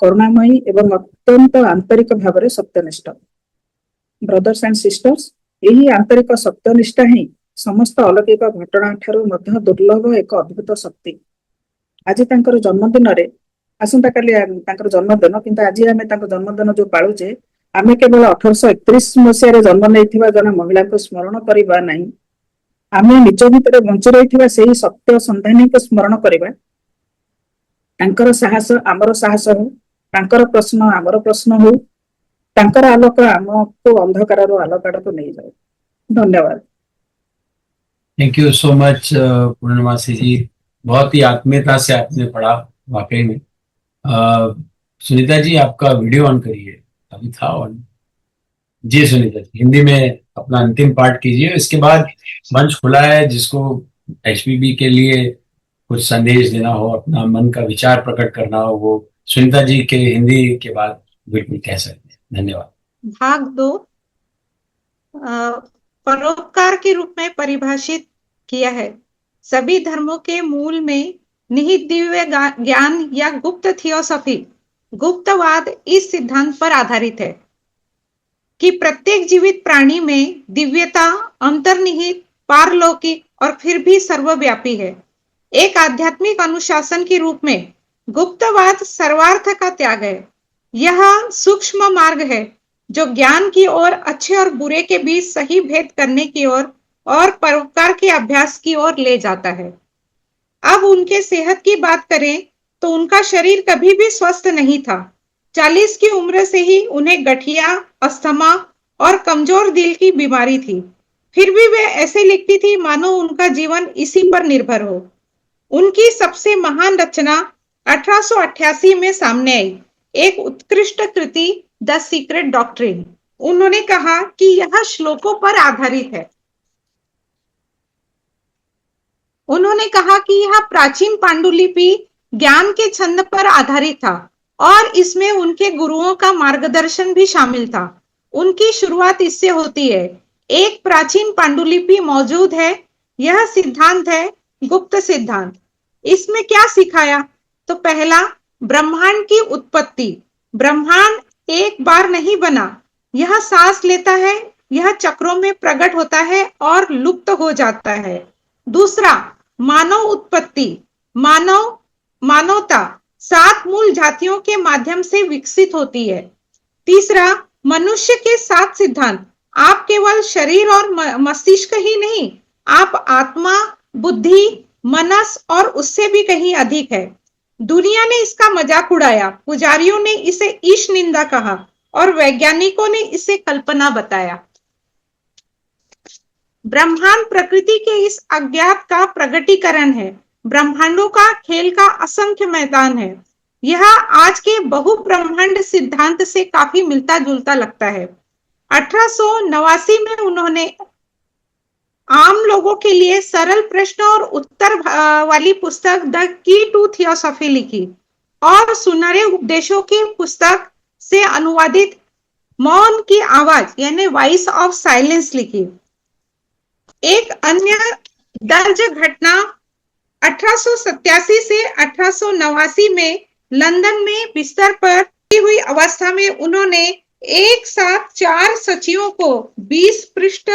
E: କରୁଣାମୟୀ ଏବଂ ଅତ୍ୟନ୍ତ ଆନ୍ତରିକ ଭାବରେ ସତ୍ୟନିଷ୍ଠ। ବ୍ରଦର୍ସ ଆଣ୍ଡ ସିଷ୍ଟର୍ସ, ଏହି ଆନ୍ତରିକ ସତ୍ୟନିଷ୍ଠା ହିଁ ସମସ୍ତ ଅଲୌକିକ ଘଟଣା ଠାରୁ ମଧ୍ୟ ଦୁର୍ଲଭ ଏକ ଅଦ୍ଭୁତ ଶକ୍ତି। ଆଜି ତାଙ୍କର ଜନ୍ମଦିନରେ, ଆସନ୍ତାକାଲି ତାଙ୍କର ଜନ୍ମଦିନ, କିନ୍ତୁ ଆଜି ଆମେ ତାଙ୍କ ଜନ୍ମଦିନ ଯୋଉ ପାଳୁଛେ, ଆମେ କେବଳ 1831 ମସିହାରେ ଜନ୍ମ ନେଇଥିବା ଜଣେ ମହିଳାଙ୍କୁ ସ୍ମରଣ କରିବା ନାହିଁ, ଆମେ ନିଜ ଭିତରେ ବଞ୍ଚି ରହିଥିବା ସେହି ସତ୍ୟ ସନ୍ଧାନୀଙ୍କୁ ସ୍ମରଣ କରିବା। ତାଙ୍କର ସାହସ ଆମର ସାହସ ହଉ, ତାଙ୍କର ପ୍ରଶ୍ନ ଆମର ପ୍ରଶ୍ନ ହଉ, ତାଙ୍କର ଆଲୋକ ଆମକୁ ଅନ୍ଧକାରରୁ ଆଲୋକ ଆଡ଼କୁ ନେଇଯାଉ। ଧନ୍ୟବାଦ।
A: थैंक यू सो मच पूर्णमासी जी, बहुत ही आत्मीयता से आपने पढ़ा वाकई में। सुनीता जी आपका वीडियो ऑन करिए, अभी था ऑन। जी सुनीता जी, हिंदी में अपना अंतिम पार्ट कीजिए, इसके बाद मंच खुला है जिसको एचपीबी के लिए कुछ संदेश देना हो, अपना मन का विचार प्रकट करना हो, वो सुनीता जी के हिंदी के बाद बिल्कुल कह सकते हैं। धन्यवाद।
F: भाग 2 परोपकार के रूप में परिभाषित किया है। सभी धर्मों के मूल में निहित दिव्य ज्ञान या गुप्त थियोसॉफी, गुप्तवाद इस सिद्धांत पर आधारित है कि प्रत्येक जीवित प्राणी में दिव्यता, अंतर्निहित, पारलौकिक और फिर भी सर्वव्यापी है। एक आध्यात्मिक अनुशासन के रूप में गुप्तवाद सर्वार्थ का त्याग है। यह सूक्ष्म मार्ग है जो ज्ञान की ओर, अच्छे और बुरे के बीच सही भेद करने की ओर और परोपकार के अभ्यास की ओर ले जाता है। अब उनके सेहत की बात करें तो उनका शरीर कभी भी स्वस्थ नहीं था। 40 की उम्र से ही उन्हें गठिया, अस्थमा और कमजोर दिल की बीमारी थी। फिर भी वे ऐसे लिखती थी मानो उनका जीवन इसी पर निर्भर हो। उनकी सबसे महान रचना 1888 में सामने आई, एक उत्कृष्ट कृति द सीक्रेट डॉक्ट्रिन। उन्होंने कहा कि यह श्लोकों पर आधारित है। उन्होंने कहा कि यह प्राचीन पांडुलिपि ज्ञान के छंद पर आधारित था और इसमें उनके गुरुओं का मार्गदर्शन भी शामिल था। उनकी शुरुआत इससे होती है, एक प्राचीन पांडुलिपि मौजूद है, यह सिद्धांत है गुप्त सिद्धांत। इसमें क्या सिखाया? तो पहला, ब्रह्मांड की उत्पत्ति। ब्रह्मांड एक बार नहीं बना, यह सांस लेता है, यह चक्रों में प्रकट होता है और लुप्त हो जाता है। दूसरा, मानव उत्पत्ति। मानवता 7 मूल जातियों के माध्यम से विकसित होती है। तीसरा, मनुष्य के 7 सिद्धांत। आप केवल शरीर और मस्तिष्क ही नहीं, आप आत्मा, बुद्धि, मनस और उससे भी कहीं अधिक है। दुनिया ने इसका मजाक उड़ाया, पुजारियों ने इसे ईश निंदा कहा और वैज्ञानिकों ने इसे कल्पना बताया। ब्रह्मांड प्रकृति के इस अज्ञात का प्रगटीकरण है। ब्रह्मांडों का खेल का असंख्य मैदान है। यह आज के बहु ब्रह्मांड सिद्धांत से काफी मिलता जुलता लगता है। 1889 में उन्होंने आम लोगों के लिए सरल प्रश्न और उत्तर वाली पुस्तक द की टू थियोसॉफी लिखी और सुनहरे उपदेशों की पुस्तक से अनुवादित मौन की आवाज यानी वॉइस ऑफ साइलेंस लिखी। एक अन्य दर्ज घटना 1887 से 1889 में लंदन में बिस्तर पर हुई अवस्था में उन्होंने एक साथ 4 सचिवों को 20 पृष्ठ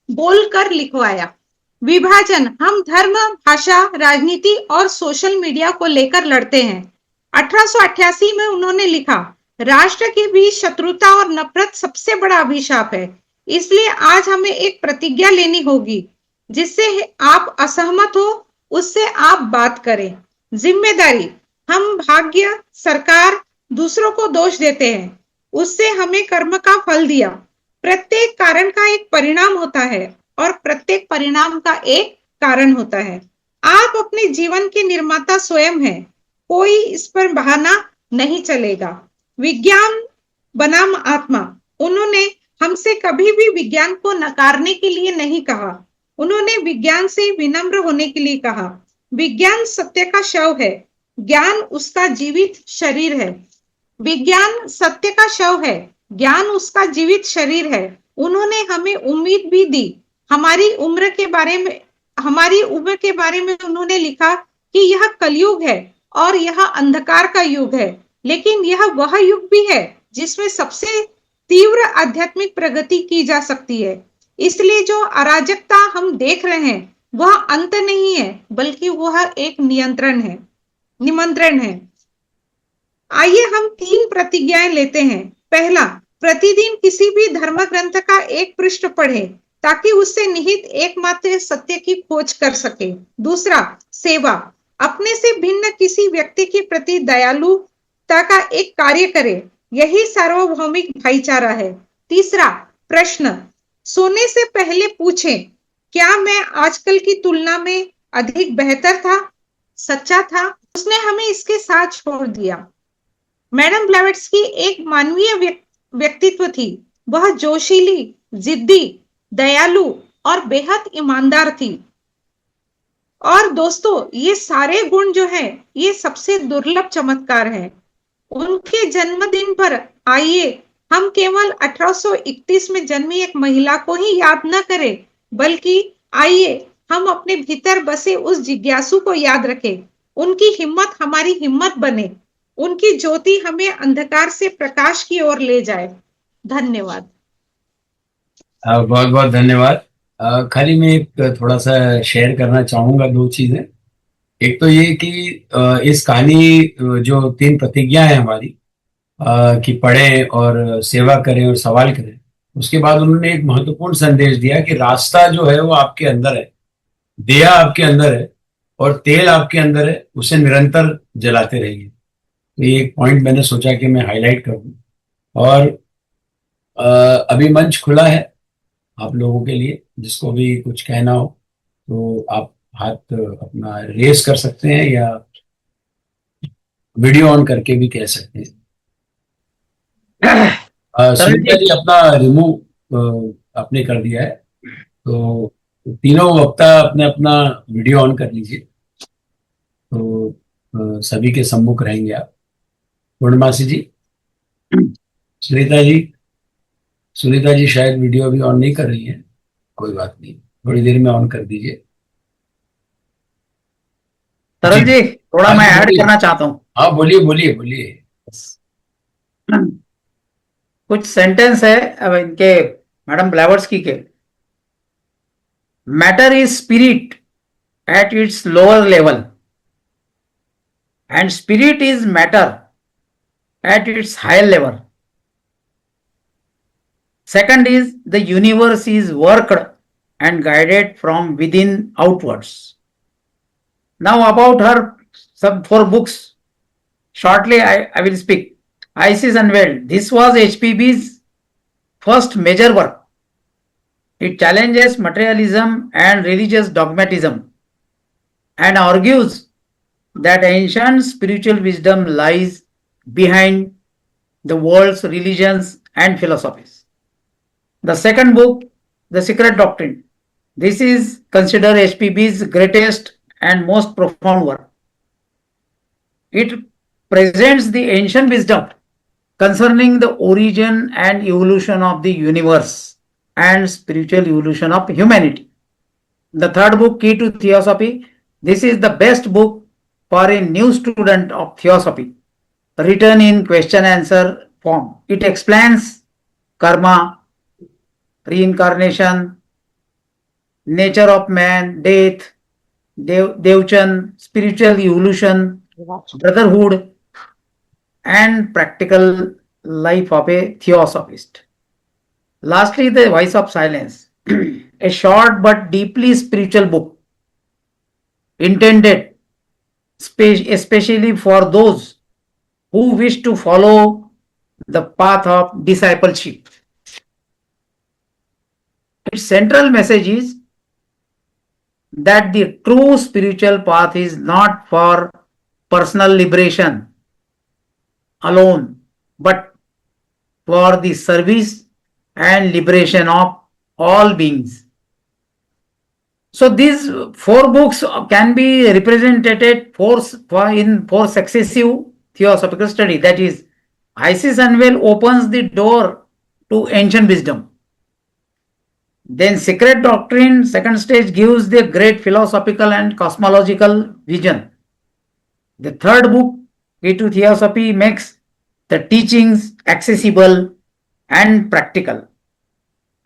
F: बोलकर लिखवाया। विभाजन, हम धर्म, भाषा, राजनीति और सोशल मीडिया को लेकर लड़ते हैं। 1888 में उन्होंने लिखा, राष्ट्र के बीच शत्रुता और नफरत सबसे बड़ा अभिशाप है, इसलिए आज हमें एक प्रतिज्ञा लेनी होगी जिससे आप असहमत हो उससे आप बात करें। जिम्मेदारी, हम भाग्य, सरकार, दूसरों को दोष देते हैं, उससे हमें कर्म का फल दिया। प्रत्येक कारण का एक परिणाम होता है और प्रत्येक परिणाम का एक कारण होता है। आप अपने जीवन के निर्माता स्वयं हैं, कोई इस पर बहाना नहीं चलेगा। विज्ञान बनाम आत्मा, उन्होंने हमसे कभी भी विज्ञान को नकारने के लिए नहीं कहा, उन्होंने विज्ञान से विनम्र होने के लिए कहा। विज्ञान सत्य का शव है, ज्ञान उसका जीवित शरीर है। विज्ञान सत्य का शव है, ज्ञान उसका जीवित शरीर है। उन्होंने हमें उम्मीद भी दी। हमारी उम्र के बारे में उन्होंने लिखा कि यह कलयुग है और यह अंधकार का युग है, लेकिन यह वह युग भी है जिसमें सबसे तीव्र आध्यात्मिक प्रगति की जा सकती है। इसलिए जो अराजकता हम देख रहे हैं वह अंत नहीं है, बल्कि वह एक निमंत्रण है। आइए हम 3 प्रतिज्ञाएं लेते हैं। पहला, प्रतिदिन किसी भी धर्म ग्रंथ का एक पृष्ठ पढ़ें ताकि उससे निहित एकमात्र सत्य की खोज कर सके। दूसरा, सेवा, अपने से भिन्न किसी व्यक्ति के प्रति दयालुता का एक कार्य करें, यही सार्वभौमिक भाईचारा है। तीसरा, प्रश्न, सोने से पहले पूछें, क्या मैं आजकल की तुलना में अधिक बेहतर था, सच्चा था? उसने हमें इसके साथ छोड़ दिया। मैडम ब्लैवेट्स्की एक मानवीय व्यक्तित्व थी। वह जोशीली, जिद्दी, दयालु और बेहद ईमानदार थी। और दोस्तों, ये सारे गुण जो है ये सबसे दुर्लभ चमत्कार है। उनके जन्मदिन पर आइए हम केवल 1831 में जन्मी एक महिला को ही याद न करें, बल्कि आइए हम अपने भीतर बसे उस जिज्ञासु को याद रखें। उनकी हिम्मत हमारी हिम्मत बने, उनकी ज्योति हमें अंधकार से प्रकाश की ओर ले जाए। धन्यवाद।
A: बहुत बहुत धन्यवाद। खाली मैं एक थोड़ा सा शेयर करना चाहूंगा 2 चीजें। एक तो ये कि इस कहानी जो 3 प्रतिज्ञा है हमारी कि पढ़ें और सेवा करें और सवाल करें, उसके बाद उन्होंने एक महत्वपूर्ण संदेश दिया कि रास्ता जो है वो आपके अंदर है, दिया आपके अंदर है और तेल आपके अंदर है, उसे निरंतर जलाते रहिए। तो ये एक पॉइंट मैंने सोचा कि मैं हाईलाइट कर दूं। और अभी मंच खुला है आप लोगों के लिए, जिसको भी कुछ कहना हो तो आप हाथ अपना रेस कर सकते हैं या वीडियो ऑन करके भी कह सकते हैं। सुनीता जी अपना रिमूव आपने कर दिया है, तो तीनों वक्ता अपने अपना वीडियो ऑन कर लीजिए, तो सभी के सम्मुख रहेंगे आप। पूर्णमासी जी, सुनीता जी शायद वीडियो अभी ऑन नहीं कर रही है, कोई बात नहीं, थोड़ी देर में ऑन कर दीजिए।
D: तरल जी, थोड़ा मैं ऐड करना चाहता हूँ।
A: हाँ बोलिए बोलिए बोलिए।
D: कुछ सेंटेंस है अब इनके मैडम ब्लैवेट्स्की के। Matter is spirit at its lower level and spirit is matter at its higher level. Second is the universe is worked and guided from within outwards. Now about her some 4 books. Shortly I will speak. Isis Unveiled. This was HPB's first major work. It challenges materialism and religious dogmatism and argues that ancient spiritual wisdom lies behind the world's religions and philosophies. The second book, The Secret Doctrine. This is considered HPB's greatest and most profound work. It presents the ancient wisdom concerning the origin and evolution of the universe and spiritual evolution of humanity. The third book, Key to Theosophy. This is the best book for a new student of theosophy, written in question-answer form. It explains karma, reincarnation, nature of man, death, Devchan, spiritual evolution, brotherhood, and practical life of a theosophist. Lastly, The Voice of Silence, a short but deeply spiritual book intended especially for those who wish to follow the path of discipleship. Its central message is that the true spiritual path is not for personal liberation alone, but for the service and liberation of all beings. So these 4 books can be represented in 4 successive theosophical study. That is, Isis Unveiled opens the door to ancient wisdom. Then Secret Doctrine, second stage, gives the great philosophical and cosmological vision. The third book, Key to Theosophy, makes the teachings accessible and practical.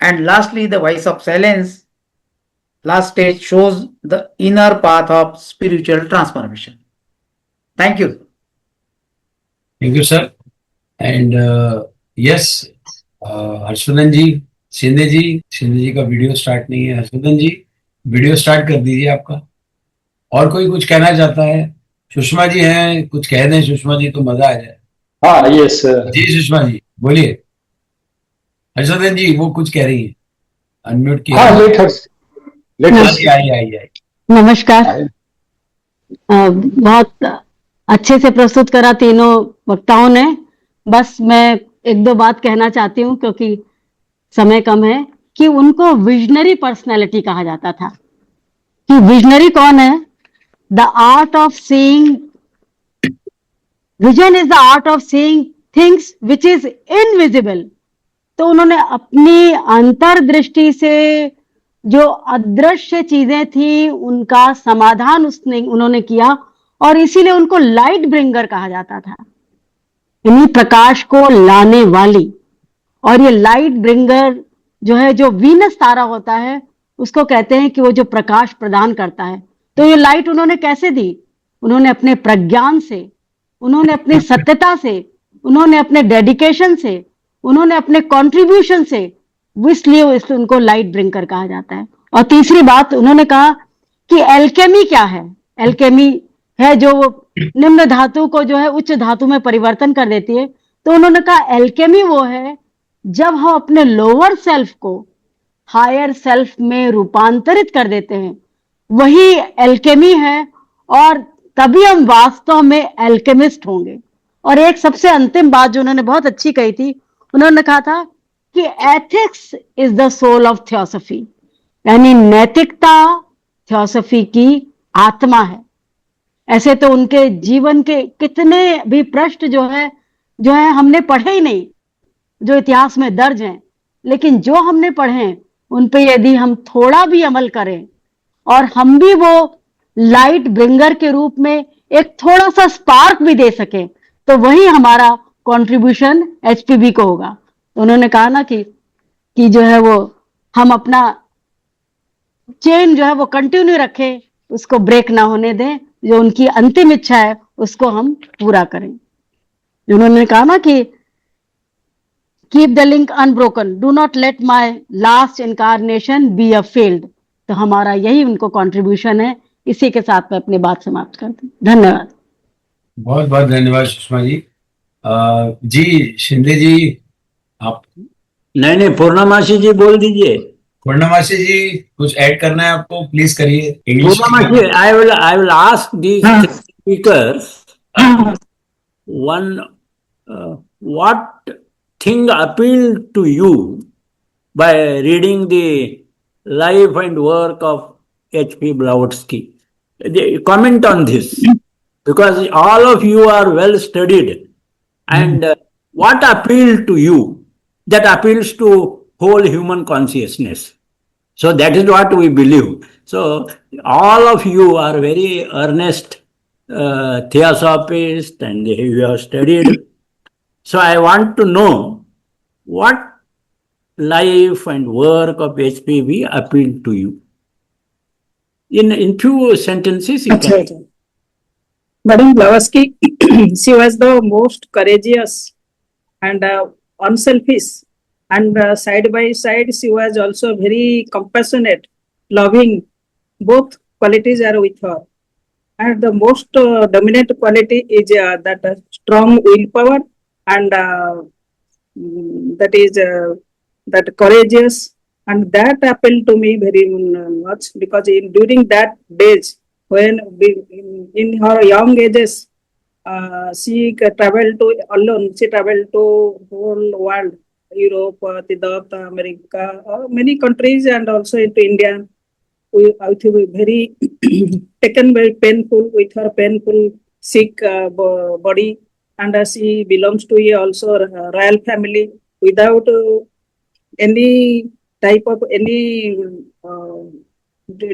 D: And lastly, The Voice of Silence, last stage, shows the inner path of spiritual transformation. Thank you.
A: Thank you, sir. And yes, Harshvardhan ji, Shinde ji का video start नहीं है. हर्षवर्धन जी, video start कर दीजिए आपका. और कोई कुछ कहना चाहता है? सुषमा जी हैं, कुछ कह दें सुषमा जी तो मजा आ जाए.
C: हाँ, यस
A: जी सुषमा जी बोलिए. हर्षवर्धन जी वो कुछ कह रही है, अनम्यूट किया.
C: हाँ, लेट
A: आई.
G: नमस्कार. बहुत अच्छे से प्रस्तुत करा तीनों वक्ताओं ने. बस मैं 1-2 बात कहना चाहती हूँ क्योंकि समय कम है, कि उनको विजनरी पर्सनैलिटी कहा जाता था. कि विजनरी कौन है? The art of seeing, vision is the art of seeing things which is invisible. तो उन्होंने अपनी अंतर्दृष्टि से जो अदृश्य चीजें थी उनका समाधान उन्होंने किया, और इसीलिए उनको लाइट ब्रिंगर कहा जाता था, यानी प्रकाश को लाने वाली. और ये लाइट ब्रिंगर जो है, जो वीनस तारा होता है, उसको कहते हैं कि वो जो प्रकाश प्रदान करता है. तो ये लाइट उन्होंने कैसे दी? उन्होंने अपने प्रज्ञान से, उन्होंने अपनी सत्यता से, उन्होंने अपने डेडिकेशन से, उन्होंने अपने कंट्रीब्यूशन से, इसलिए उनको लाइट ब्रिंगर कहा जाता है. और तीसरी बात उन्होंने कहा कि एल्केमी क्या है? एल्केमी है जो निम्न धातु को जो है उच्च धातु में परिवर्तन कर देती है. तो उन्होंने कहा एल्केमी वो है जब हम अपने लोअर सेल्फ को हायर सेल्फ में रूपांतरित कर देते हैं, वही एल्केमी है, और तभी हम वास्तव में एल्केमिस्ट होंगे. और एक सबसे अंतिम बात जो उन्होंने बहुत अच्छी कही थी, उन्होंने कहा था कि ethics is the soul of theosophy, यानी नैतिकता थियोसॉफी की आत्मा है. ऐसे तो उनके जीवन के कितने भी पृष्ठ जो है हमने पढ़े ही नहीं, जो इतिहास में दर्ज हैं, लेकिन जो हमने पढ़े हैं उन पे यदि हम थोड़ा भी अमल करें और हम भी वो लाइट ब्रिंगर के रूप में एक थोड़ा सा स्पार्क भी दे सके, तो वही हमारा कंट्रीब्यूशन एचपीबी को होगा. तो उन्होंने कहा ना कि जो है वो हम अपना चेन जो है वो कंटिन्यू रखें, उसको ब्रेक ना होने दें, जो उनकी अंतिम इच्छा है उसको हम पूरा करें. उन्होंने कहा ना कि keep the link unbroken, do not let my last incarnation be a failed। तो हमारा यही उनको कंट्रीब्यूशन है। इसी के साथ मैं अपनी बात समाप्त करती हूँ। धन्यवाद।
A: बहुत बहुत धन्यवाद सुषमा जी। जी शिंदे जी, आप।
H: नहीं, पूर्णमासी जी बोल दीजिए।
A: पूर्णमासी जी, कुछ ऐड करना है आपको, प्लीज करिए। इंग्लिश
H: पूर्णमासी, I will ask these three speakers one, what thing appealed to you by reading the life and work of H.P. Blavatsky? Comment on this, because all of you are well studied, and what appealed to you that appeals to whole human consciousness. So that is what we believe. So all of you are very earnest theosophists, and you have studied. So I want to know what life and work of HPV appealed to you. In few sentences, you can.
E: Madam Blavatsky, she was the most courageous and unselfish, and side by side she was also very compassionate, loving. Both qualities are with her, and the most dominant quality is that strong willpower, and that is that courageous, and that appealed to me very much, because during that days when in her young ages, she traveled to alone. She traveled to whole world, Europe, Tibet, America, many countries, and also into India. With very taken very painful, with her painful sick body, and she belongs to a also royal family without any type of any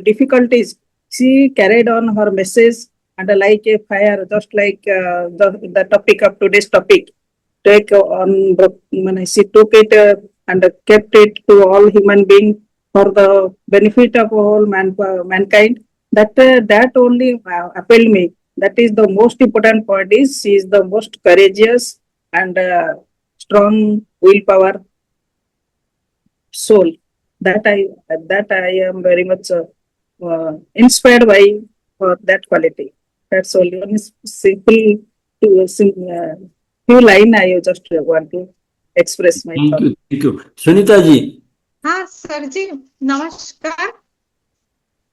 E: difficulties. She carried on her message, and like a fire, just like the topic of today's topic. Take on, when she took it and kept it to all human beings for the benefit of all mankind. That only appealed me. That is the most important point. Is she is the most courageous and strong willpower soul. That I am very much inspired by that quality. That's only one simple few line I just want to express my thought.
H: Thank you. Sunita ji.
F: हाँ sir जी, नमस्कार।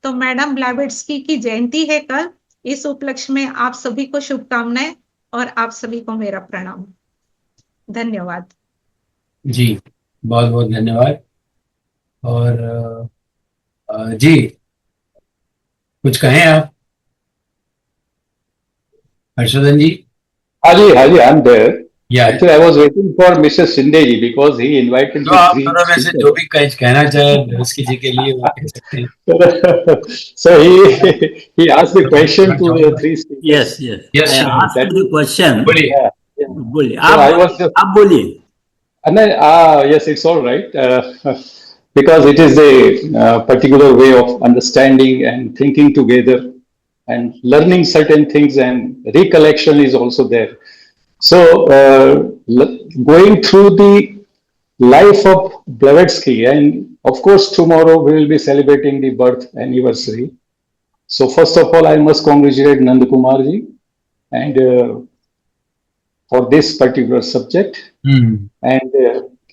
F: तो madam ब्लैवेट्स्की की जयंती है कल। इस उपलक्ष्य में आप सभी को शुभकामनाएं और आप सभी को मेरा प्रणाम। धन्यवाद
A: जी, बहुत बहुत धन्यवाद। और जी कुछ कहें आप, हर्षवर्धन जी?
C: हाँ जी, I'm there.
A: Yeah.
C: Actually, I was waiting for Mr. Shinde ji because he invited
A: तो आप दोनों में से जो भी कहना चाहे ब्लवात्स्की जी के लिए वो कह सकते हैं।
C: So he asked the question to the three speakers.
H: Yes. I asked the question.
A: बोलिए।
H: बोलिए।
C: आप
H: बोलिए।
C: Yes, it's all right. Because it is a particular way of understanding and thinking together and learning certain things, and recollection is also there. So, going through the life of Blavatsky, and of course tomorrow we will be celebrating the birth anniversary. So first of all, I must congratulate Nandakumar ji and for this particular subject, and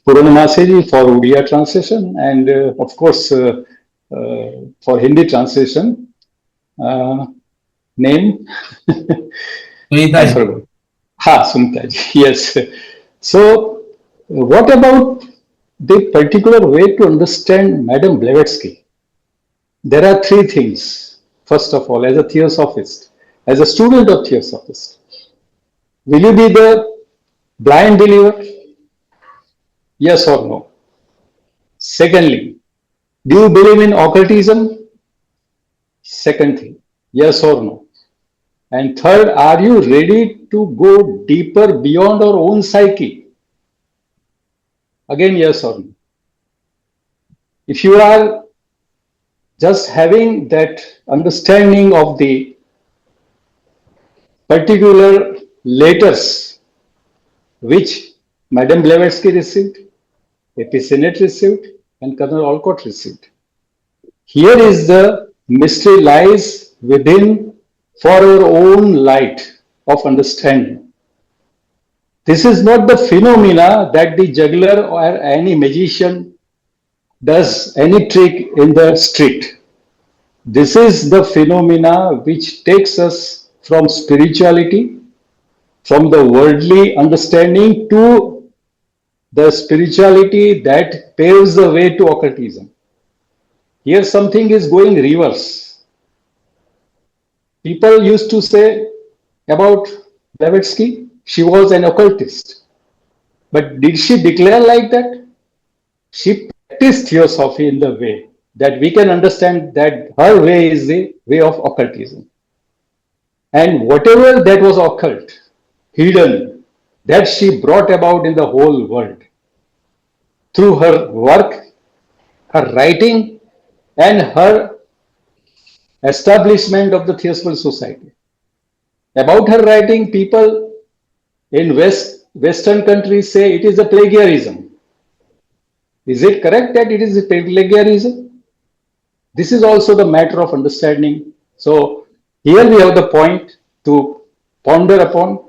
C: Purnamasi ji for Odia translation, and of course for Hindi translation. Name?
A: Sunita ji.
C: Sunita ji. Yes. So, what about the particular way to understand Madam Blavatsky? There are three things. First of all, as a theosophist, as a student of theosophist, will you be the blind believer? Yes or no? Secondly, do you believe in occultism? Second thing, yes or no? And third, are you ready to go deeper beyond our own psyche? Again, yes or no? If you are just having that understanding of the particular letters which Madam Blavatsky received, AP Senate received, and Colonel Olcott received. Here is the mystery lies within for our own light of understanding. This is not the phenomena that the juggler or any magician does any trick in the street. This is the phenomena which takes us from spirituality, from the worldly understanding to the spirituality that paves the way to occultism. Here something is going reverse. People used to say about Blavatsky, she was an occultist. But did she declare like that? She practiced theosophy in the way that we can understand that her way is the way of occultism. And whatever that was occult, hidden, that she brought about in the whole world through her work, her writing, and her establishment of the Theosophical Society. About her writing, people in Western countries say it is a plagiarism. Is it correct that it is a plagiarism? This is also the matter of understanding. So here we have the point to ponder upon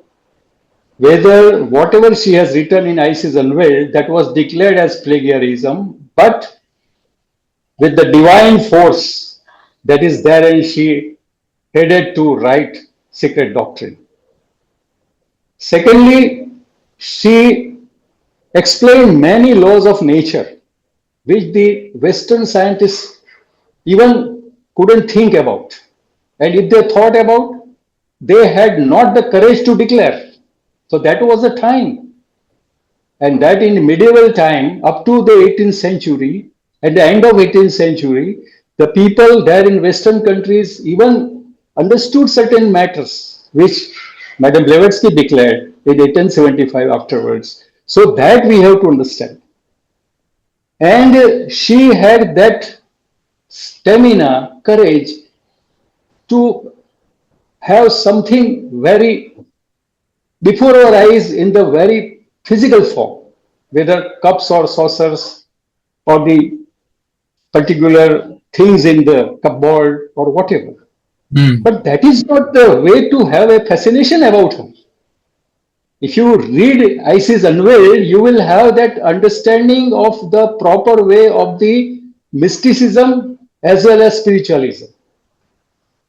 C: whether whatever she has written in Isis Unveiled, that was declared as plagiarism, but with the divine force that is there, and she headed to write Secret Doctrine. Secondly, she explained many laws of nature which the Western scientists even couldn't think about. And if they thought about, they had not the courage to declare. So that was the time. And that in medieval time, up to the 18th century, at the end of 18th century, the people there in Western countries even understood certain matters, which Madame Blavatsky declared in 1875 afterwards. So that we have to understand. And she had that stamina, courage to have something very before our eyes in the very physical form, whether cups or saucers or the particular things in the cupboard or whatever. But that is not the way to have a fascination about her. If you read Isis Unveiled, you will have that understanding of the proper way of the mysticism as well as spiritualism.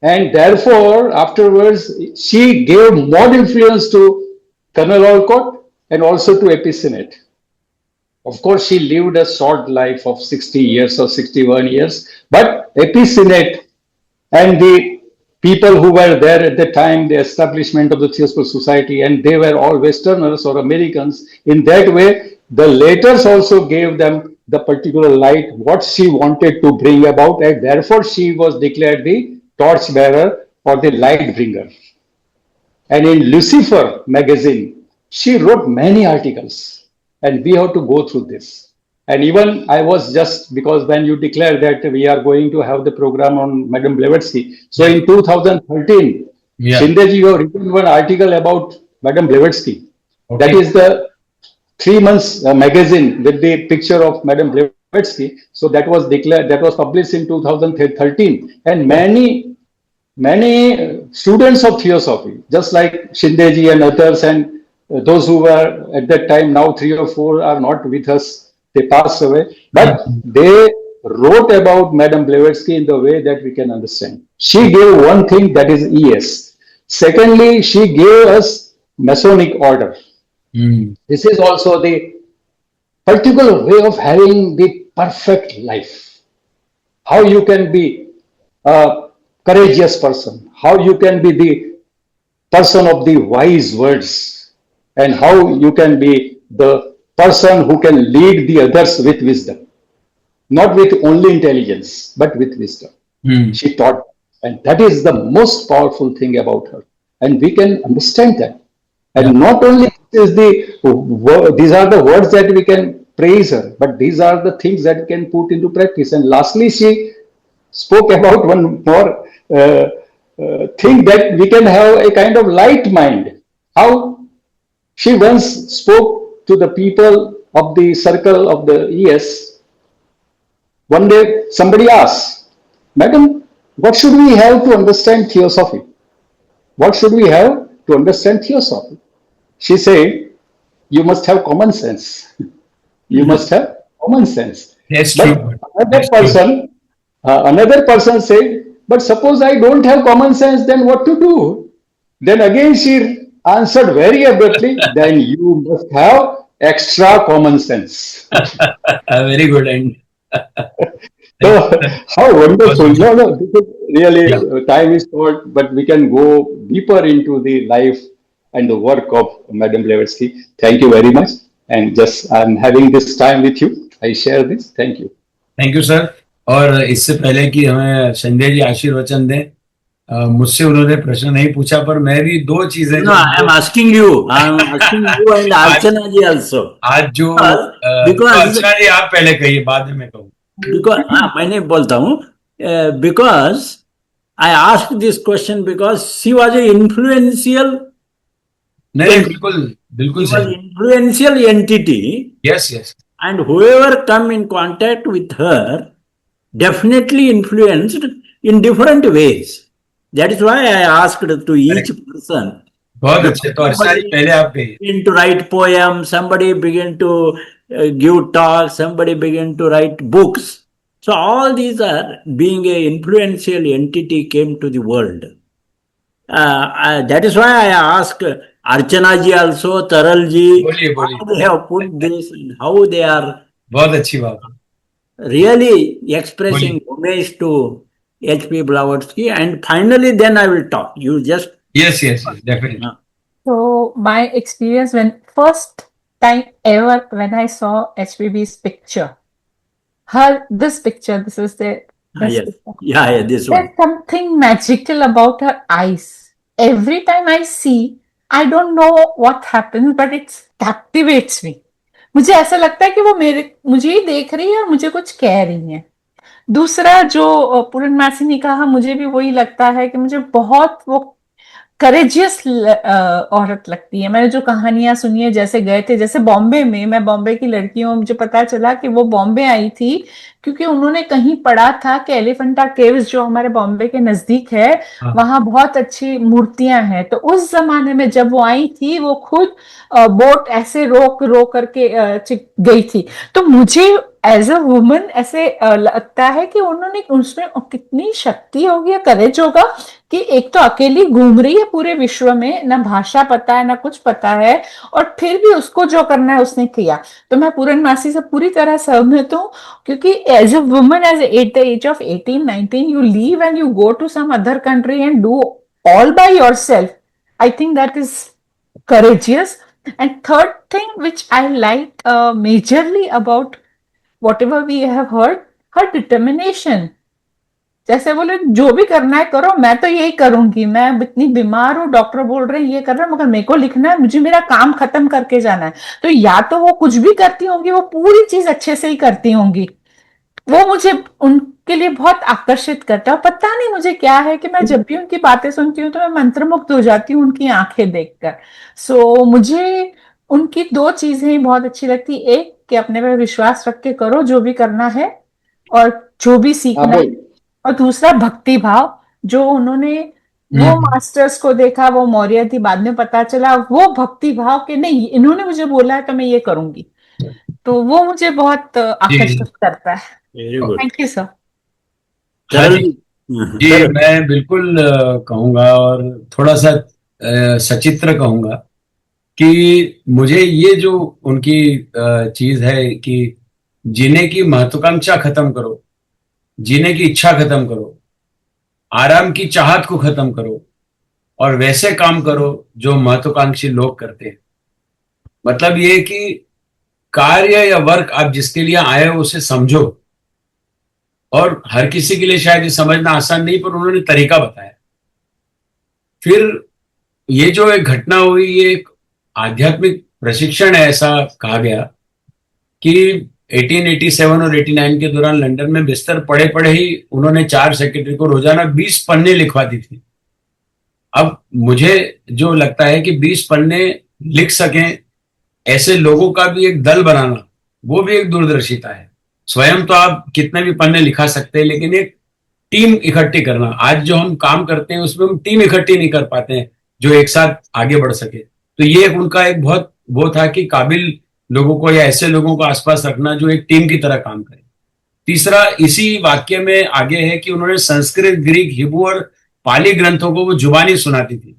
C: And therefore, afterwards, she gave more influence to Colonel Olcott and also to AP Senate. Of course, she lived a short life of 60 years or 61 years, but AP Senate and the people who were there at the time, the establishment of the Theosophical Society, and they were all Westerners or Americans. In that way, the letters also gave them the particular light, what she wanted to bring about, and therefore she was declared the torchbearer or the light bringer. And in Lucifer magazine, she wrote many articles, and we have to go through this. And even I was just, because when you declare that we are going to have the program on Madame Blavatsky, so in 2013, Shindeji, you have written one article about Madame Blavatsky. Okay. That is the 3 months magazine with the picture of Madame Blavatsky. So that was declared, that was published in 2013. And many students of Theosophy, just like Shindeji and others, and those who were at that time, now 3 or 4 are not with us, they passed away, but they wrote about Madame Blavatsky in the way that we can understand. She gave one thing, that is ES. Secondly, she gave us Masonic order. This is also the particular way of having the perfect life. How you can be a courageous person, how you can be the person of the wise words, and how you can be the person who can lead the others with wisdom. Not with only intelligence, but with wisdom. She taught, and that is the most powerful thing about her. And we can understand that. And not only is these are the words that we can praise her, but these are the things that we can put into practice. And lastly, she spoke about one more thing, that we can have a kind of light mind. How she once spoke to the people of the circle of the ES, one day somebody asked, Madam, what should we have to understand theosophy? What should we have to understand theosophy? She said, you must have common sense. You must have common sense.
A: Yes,
C: But
A: true.
C: another person said, but suppose I don't have common sense, then what to do? Then again she answered very abruptly, then you must have extra common sense.
A: Very good. And
C: So, how wonderful. No, this is really,
A: Yeah.
C: time is short, but we can go deeper into the life and the work of Madam Blavatsky. Thank you very much. And just I'm having this time with you. I share this. Thank you.
A: Thank you sir. और इससे पहले कि हमें संजय जी आशीर्वचन दें, मुझसे उन्होंने प्रश्न नहीं पूछा, पर मैं भी दो चीजें
H: No, I am asking you. I am asking you and Archana ji also.
A: आज जो
H: Because-
A: अर्चना जी आप पहले कहिए, बाद में मैं कहूँ।
H: Because मैंने बोलता हूँ because I asked this question because she was a influential,
A: नहीं, बिल्कुल बिल्कुल
H: she was
A: सही।
H: influential entity,
A: yes yes,
H: and whoever come in contact with her definitely influenced in different ways. That is why I asked to each person.
A: बहुत अच्छे। तो अर्चना जी पहले आप कहिए।
H: Begin to write poems, somebody begin to give talks, somebody begin to write books. So all these are being a influential entity came to the world. That is why I ask Archana ji also, Taral ji,
A: बोलिए बोलिए,
H: how they have put this, and how they are
A: बहुत अच्छी बात है।
H: really expressing homage to H.P. Blavatsky. And finally, then I will talk. You just
A: yes yes, definitely.
B: So my experience when first time ever when I saw HPB's picture, this picture, this is the this
H: yes,
B: picture.
H: yeah, this one.
B: There's something magical about her eyes. Every time I see, I don't know what happens, but it captivates me. मुझे ऐसा लगता है कि वो मुझे ही देख रही है और मुझे कुछ कह रही है। दूसरा जो पूर्णमासी ने कहा, मुझे भी वही लगता है कि मुझे बहुत वो करेजियस औरत लगती है। मैंने जो कहानियां सुनी है, जैसे गए थे, जैसे बॉम्बे में, मैं बॉम्बे की लड़की हूँ, मुझे पता चला कि वो बॉम्बे आई थी क्योंकि उन्होंने कहीं पढ़ा था कि एलिफेंटा केव्स जो हमारे बॉम्बे के नजदीक है, वहां बहुत अच्छी मूर्तियां हैं। तो उस जमाने में जब वो आई थी, वो खुद बोट ऐसे रोक करके गई थी। तो मुझे एज अ वुमन ऐसे लगता है कि उन्होंने उसमें कितनी शक्ति होगी, करेज होगा कि एक तो अकेली घूम रही है पूरे विश्व में, ना भाषा पता है ना कुछ पता है, और फिर भी उसको जो करना है उसने किया। तो मैं पूर्णमासी से पूरी तरह सहमत हूँ, क्योंकि as a woman at the age of 18-19 you leave and you go to some other country and do all by yourself. I think that is courageous. And third thing which I like majorly about whatever we have heard, her determination. जैसे बोले जो भी करना है करो, मैं तो यही करूंगी, मैं इतनी बीमार हूँ, डॉक्टर बोल रहे हैं ये कर रहा है, मगर मेरे को लिखना है, मुझे मेरा काम खत्म करके जाना है। तो या तो वो कुछ भी करती होंगी, वो पूरी चीज अच्छे से ही करती होंगी। वो मुझे उनके लिए बहुत आकर्षित करता है। पता नहीं मुझे क्या है कि मैं जब भी उनकी बातें सुनती हूँ तो मैं मंत्रमुग्ध हो जाती हूँ उनकी आंखें देखकर। सो मुझे उनकी दो चीजें ही बहुत अच्छी लगती। एक कि अपने पे विश्वास रख के करो जो भी करना है और जो भी सीखना है, और दूसरा भक्ति भाव, जो उन्होंने वो मास्टर्स को देखा, वो मौर्य थी, बाद में पता चला वो भक्ति भाव के नहीं, इन्होंने मुझे बोला है तो मैं ये करूंगी, तो वो मुझे बहुत आकर्षित करता है।
H: Very good.
B: Thank you sir.
A: हाँ जी, मैं बिल्कुल कहूंगा और थोड़ा सा सचित्र कहूंगा कि मुझे ये जो उनकी चीज है कि जीने की महत्वाकांक्षा खत्म करो, जीने की इच्छा खत्म करो, आराम की चाहत को खत्म करो और वैसे काम करो जो महत्वाकांक्षी लोग करते हैं। मतलब ये कि कार्य या वर्क आप जिसके लिए आए हो उसे समझो, और हर किसी के लिए शायद ये समझना आसान नहीं, पर उन्होंने तरीका बताया। फिर ये जो एक घटना हुई, ये एक आध्यात्मिक प्रशिक्षण है, ऐसा कहा गया कि 1887 और 89 के दौरान लंदन में बिस्तर पड़े पड़े ही उन्होंने 4 सेक्रेटरी को रोजाना 20 पन्ने लिखवा दी थी। अब मुझे जो लगता है कि 20 पन्ने लिख सकें ऐसे लोगों का भी एक दल बनाना, वो भी एक दूरदर्शिता है। स्वयं तो आप कितने भी पन्ने लिखा सकते हैं, लेकिन एक टीम इकट्ठी करना, आज जो हम काम करते हैं उसमें हम टीम इकट्ठी नहीं कर पाते हैं जो एक साथ आगे बढ़ सके। तो ये उनका एक बहुत वो था कि काबिल लोगों को या ऐसे लोगों को आसपास रखना जो एक टीम की तरह काम करे। तीसरा इसी वाक्य में आगे है कि उन्होंने संस्कृत, ग्रीक, हिब्रू और पाली ग्रंथों को वो जुबानी सुनाती थी।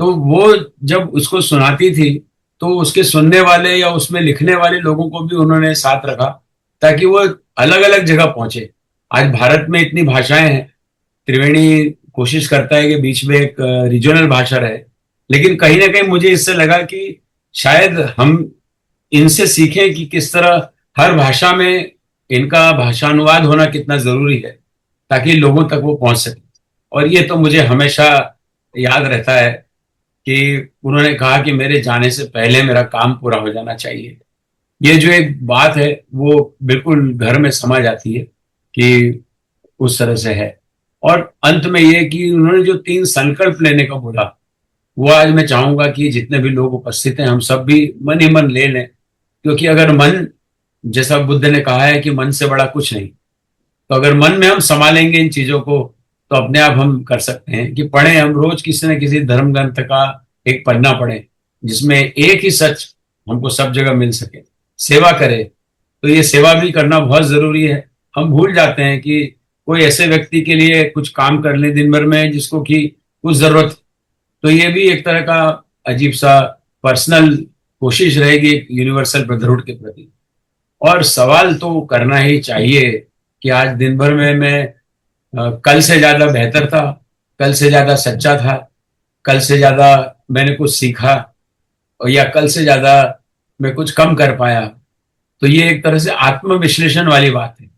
A: तो वो जब उसको सुनाती थी तो उसके सुनने वाले या उसमें लिखने वाले लोगों को भी उन्होंने साथ रखा ताकि वो अलग अलग जगह पहुंचे। आज भारत में इतनी भाषाएं हैं, त्रिवेणी कोशिश करता है कि बीच में एक रीजनल भाषा रहे, लेकिन कहीं ना कहीं मुझे इससे लगा कि शायद हम इनसे सीखें कि किस तरह हर भाषा में इनका भाषानुवाद होना कितना जरूरी है ताकि लोगों तक वो पहुंच सके। और ये तो मुझे हमेशा याद रहता है कि उन्होंने कहा कि मेरे जाने से पहले मेरा काम पूरा हो जाना चाहिए। ये जो एक बात है वो बिल्कुल घर में समा जाती है कि उस तरह से है। और अंत में ये कि उन्होंने जो 3 संकल्प लेने का बोला, वो आज मैं चाहूंगा कि जितने भी लोग उपस्थित हैं हम सब भी मन ही मन ले लें, क्योंकि अगर मन, जैसा बुद्ध ने कहा है कि मन से बड़ा कुछ नहीं, तो अगर मन में हम संभालेंगे इन चीजों को तो अपने आप हम कर सकते हैं कि पढ़ें हम रोज किसी न किसी धर्म ग्रंथ का एक पन्ना पढ़ें जिसमें एक ही सच हमको सब जगह मिल सके। सेवा करें, तो ये सेवा भी करना बहुत जरूरी है। हम भूल जाते हैं कि कोई ऐसे व्यक्ति के लिए कुछ काम कर ले दिन भर में जिसको कि कुछ जरूरत, तो ये भी एक तरह का अजीब सा पर्सनल कोशिश रहेगी यूनिवर्सल ब्रदरहुड के प्रति। और सवाल तो करना ही चाहिए कि आज दिन भर में मैं कल से ज्यादा बेहतर था, कल से ज्यादा सच्चा था, कल से ज्यादा मैंने कुछ सीखा, और या कल से ज्यादा मैं कुछ कम कर पाया। तो ये एक तरह से आत्मविश्लेषण वाली बात है।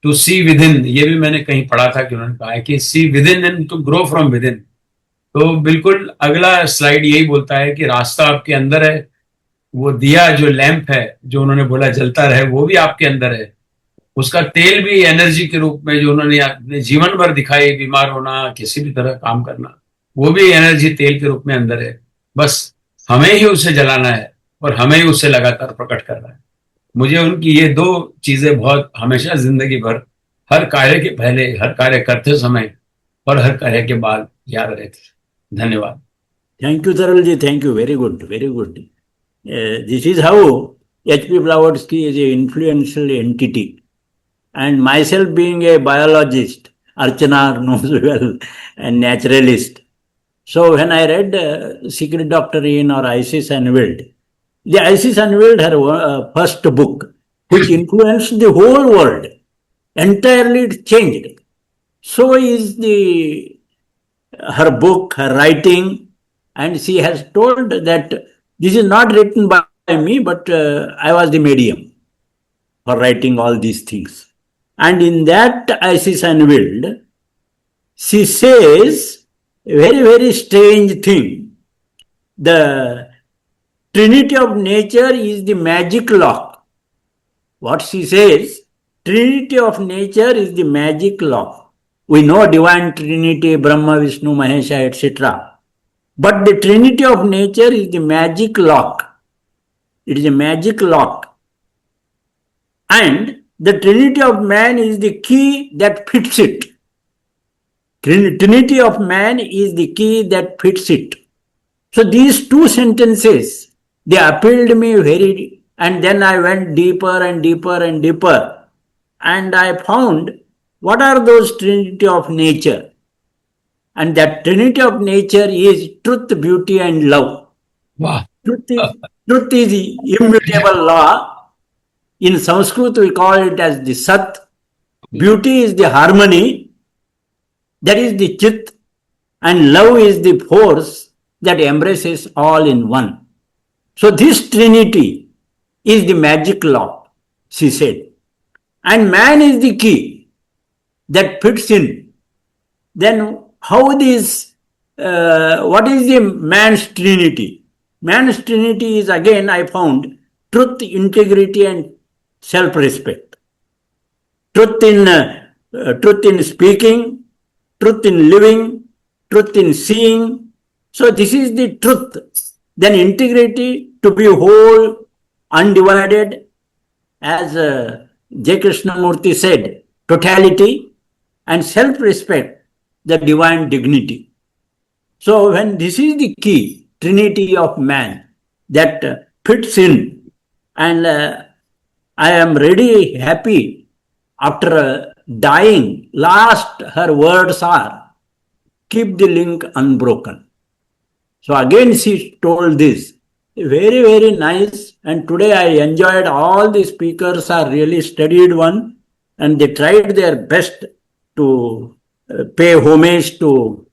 A: टू सी विद इन, ये भी मैंने कहीं पढ़ा था कि उन्होंने कहा है कि see within and to grow from within. तो बिल्कुल अगला स्लाइड यही बोलता है कि रास्ता आपके अंदर है, वो दिया जो लैंप है जो उन्होंने बोला जलता रहे वो भी आपके अंदर है, उसका तेल भी एनर्जी के रूप में जो उन्होंने अपने जीवन भर दिखाई, बीमार होना, किसी भी तरह काम करना, वो भी एनर्जी तेल के रूप में अंदर है। बस हमें ही उसे जलाना है और हमें ही उसे लगातार प्रकट करना है। मुझे उनकी ये 2 चीजें बहुत हमेशा जिंदगी भर, हर कार्य के पहले, हर कार्य करते समय और हर कार्य के बाद याद रहती। धन्यवाद।
H: Thank you, Taralji. Thank you. Very good. Very good. This is how H.P. Blavatsky is an influential entity. And myself being a biologist, Archana knows well, and naturalist. So when I read Secret Doctrine or Isis Unveiled, the Isis Unveiled, her first book, which influenced the whole world, entirely it changed. So is her book, her writing, and she has told that this is not written by me, but I was the medium for writing all these things. And in that Isis Unveiled, she says a very, very strange thing. The Trinity of nature is the magic lock. What she says, Trinity of nature is the magic lock. We know divine Trinity, Brahma, Vishnu, Mahesha, etc. But the Trinity of nature is the magic lock. It is a magic lock. And the Trinity of man is the key that fits it. Trinity of man is the key that fits it. So these 2 sentences, they appealed me very, and then I went deeper and deeper and deeper, and I found what are those Trinity of nature. And that Trinity of nature is truth, beauty, and love.
A: Wow.
H: Truth is the immutable law. In Sanskrit, we call it as the Sat. Beauty is the harmony. That is the Chit. And love is the force that embraces all in one. So this Trinity is the magic lock, she said. And man is the key that fits in. Then how this, what is the man's Trinity? Man's Trinity is, again, I found, truth, integrity, and self-respect. Truth in speaking, truth in living, truth in seeing. So this is the truth. Then integrity, to be whole, undivided, as J. Krishnamurti said, totality and self-respect, the divine dignity. So when this is the key, trinity of man, that fits in, and I am really happy after dying, last her words are, keep the link unbroken. So again she told this, very, very nice. And today I enjoyed all the speakers are really studied one, and they tried their best to pay homage to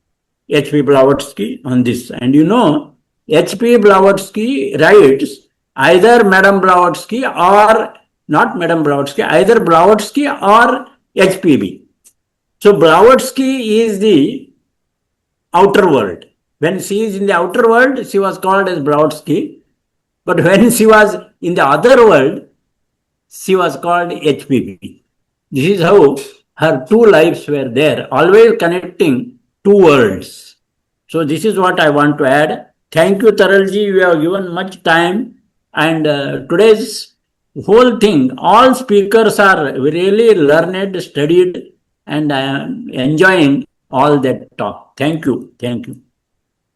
H: H.P. Blavatsky on this. And you know, H.P. Blavatsky writes either Madame Blavatsky or not Madame Blavatsky, either Blavatsky or HPB. So Blavatsky is the outer world. When she is in the outer world, she was called as Blavatsky. But when she was in the other world, she was called HPB. This is how her two lives were there, always connecting two worlds. So this is what I want to add. Thank you, Taralji. You have given much time. And today's whole thing, all speakers are really learned, studied, and I am enjoying all that talk. Thank you. Thank you.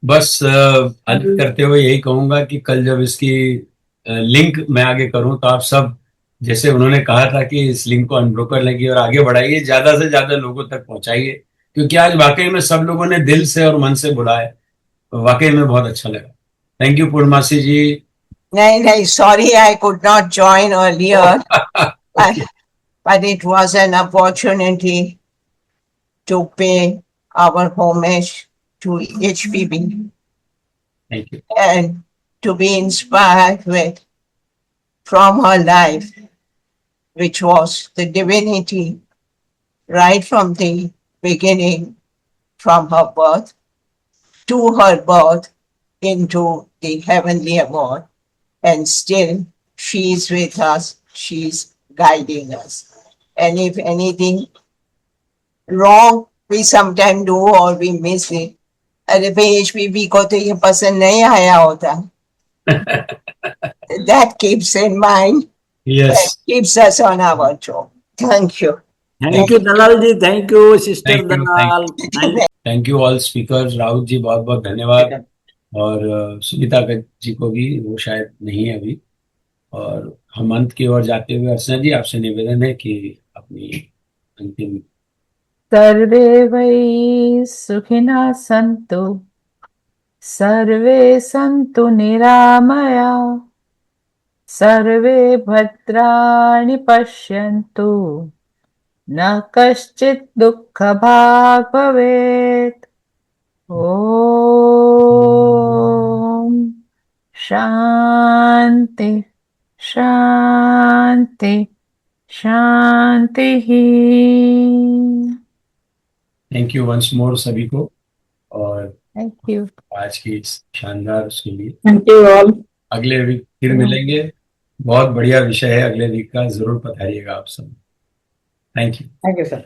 A: बस अंत करते हुए यही कहूंगा कि कल जब इसकी लिंक मैं आगे करूं तो आप सब, जैसे उन्होंने कहा था कि इस लिंक को अनब्रोकन लगी और आगे बढ़ाइए, ज्यादा से ज्यादा लोगों तक पहुंचाइए, क्योंकि आज वाकई में सब लोगों ने दिल से और मन से बुला है, वाकई में बहुत अच्छा लगा. थैंक यू पूर्णमासी जी.
I: नहीं, sorry, I could not join earlier, but it was an opportunity to pay our homage to HPB.
A: Thank you.
I: And to be inspired with from her life, which was the divinity right from the beginning, from her birth to her birth into the heavenly abode. And still she is with us, she's guiding us. And if anything wrong we sometimes do or we miss it, अरे भाई HPB को तो ये पसंद नहीं आया होता. That keeps in mind.
A: Yes.
I: That keeps us on our job. Thank you.
H: Thank you, Dalal ji. Thank you, Sister
A: Thank you,
H: Dalal.
A: Thank you all speakers. Rahul ji बहुत बहुत धन्यवाद, और सुनीता जी को भी, वो शायद नहीं है अभी. और हम अंत की ओर जाते हुए अर्चना जी आपसे निवेदन है कि अपनी अंतिम.
B: सर्वे वै सुखिनः सन्तु, सर्वे सन्तु निरामया, सर्वे भद्राणि पश्यन्तु, न कश्चित् दुःखभाग् भवेत्. ॐ शान्ति शान्ति शान्तिः.
A: थैंक यू वंस मोर सभी को, और
B: थैंक यू.
A: आज की इस शानदार उसके लिए
E: थैंक यू ऑल.
A: अगले वीक फिर मिलेंगे. बहुत बढ़िया विषय है अगले वीक का, जरूर पधारिएगा आप सब. Thank you.
D: Thank you, sir.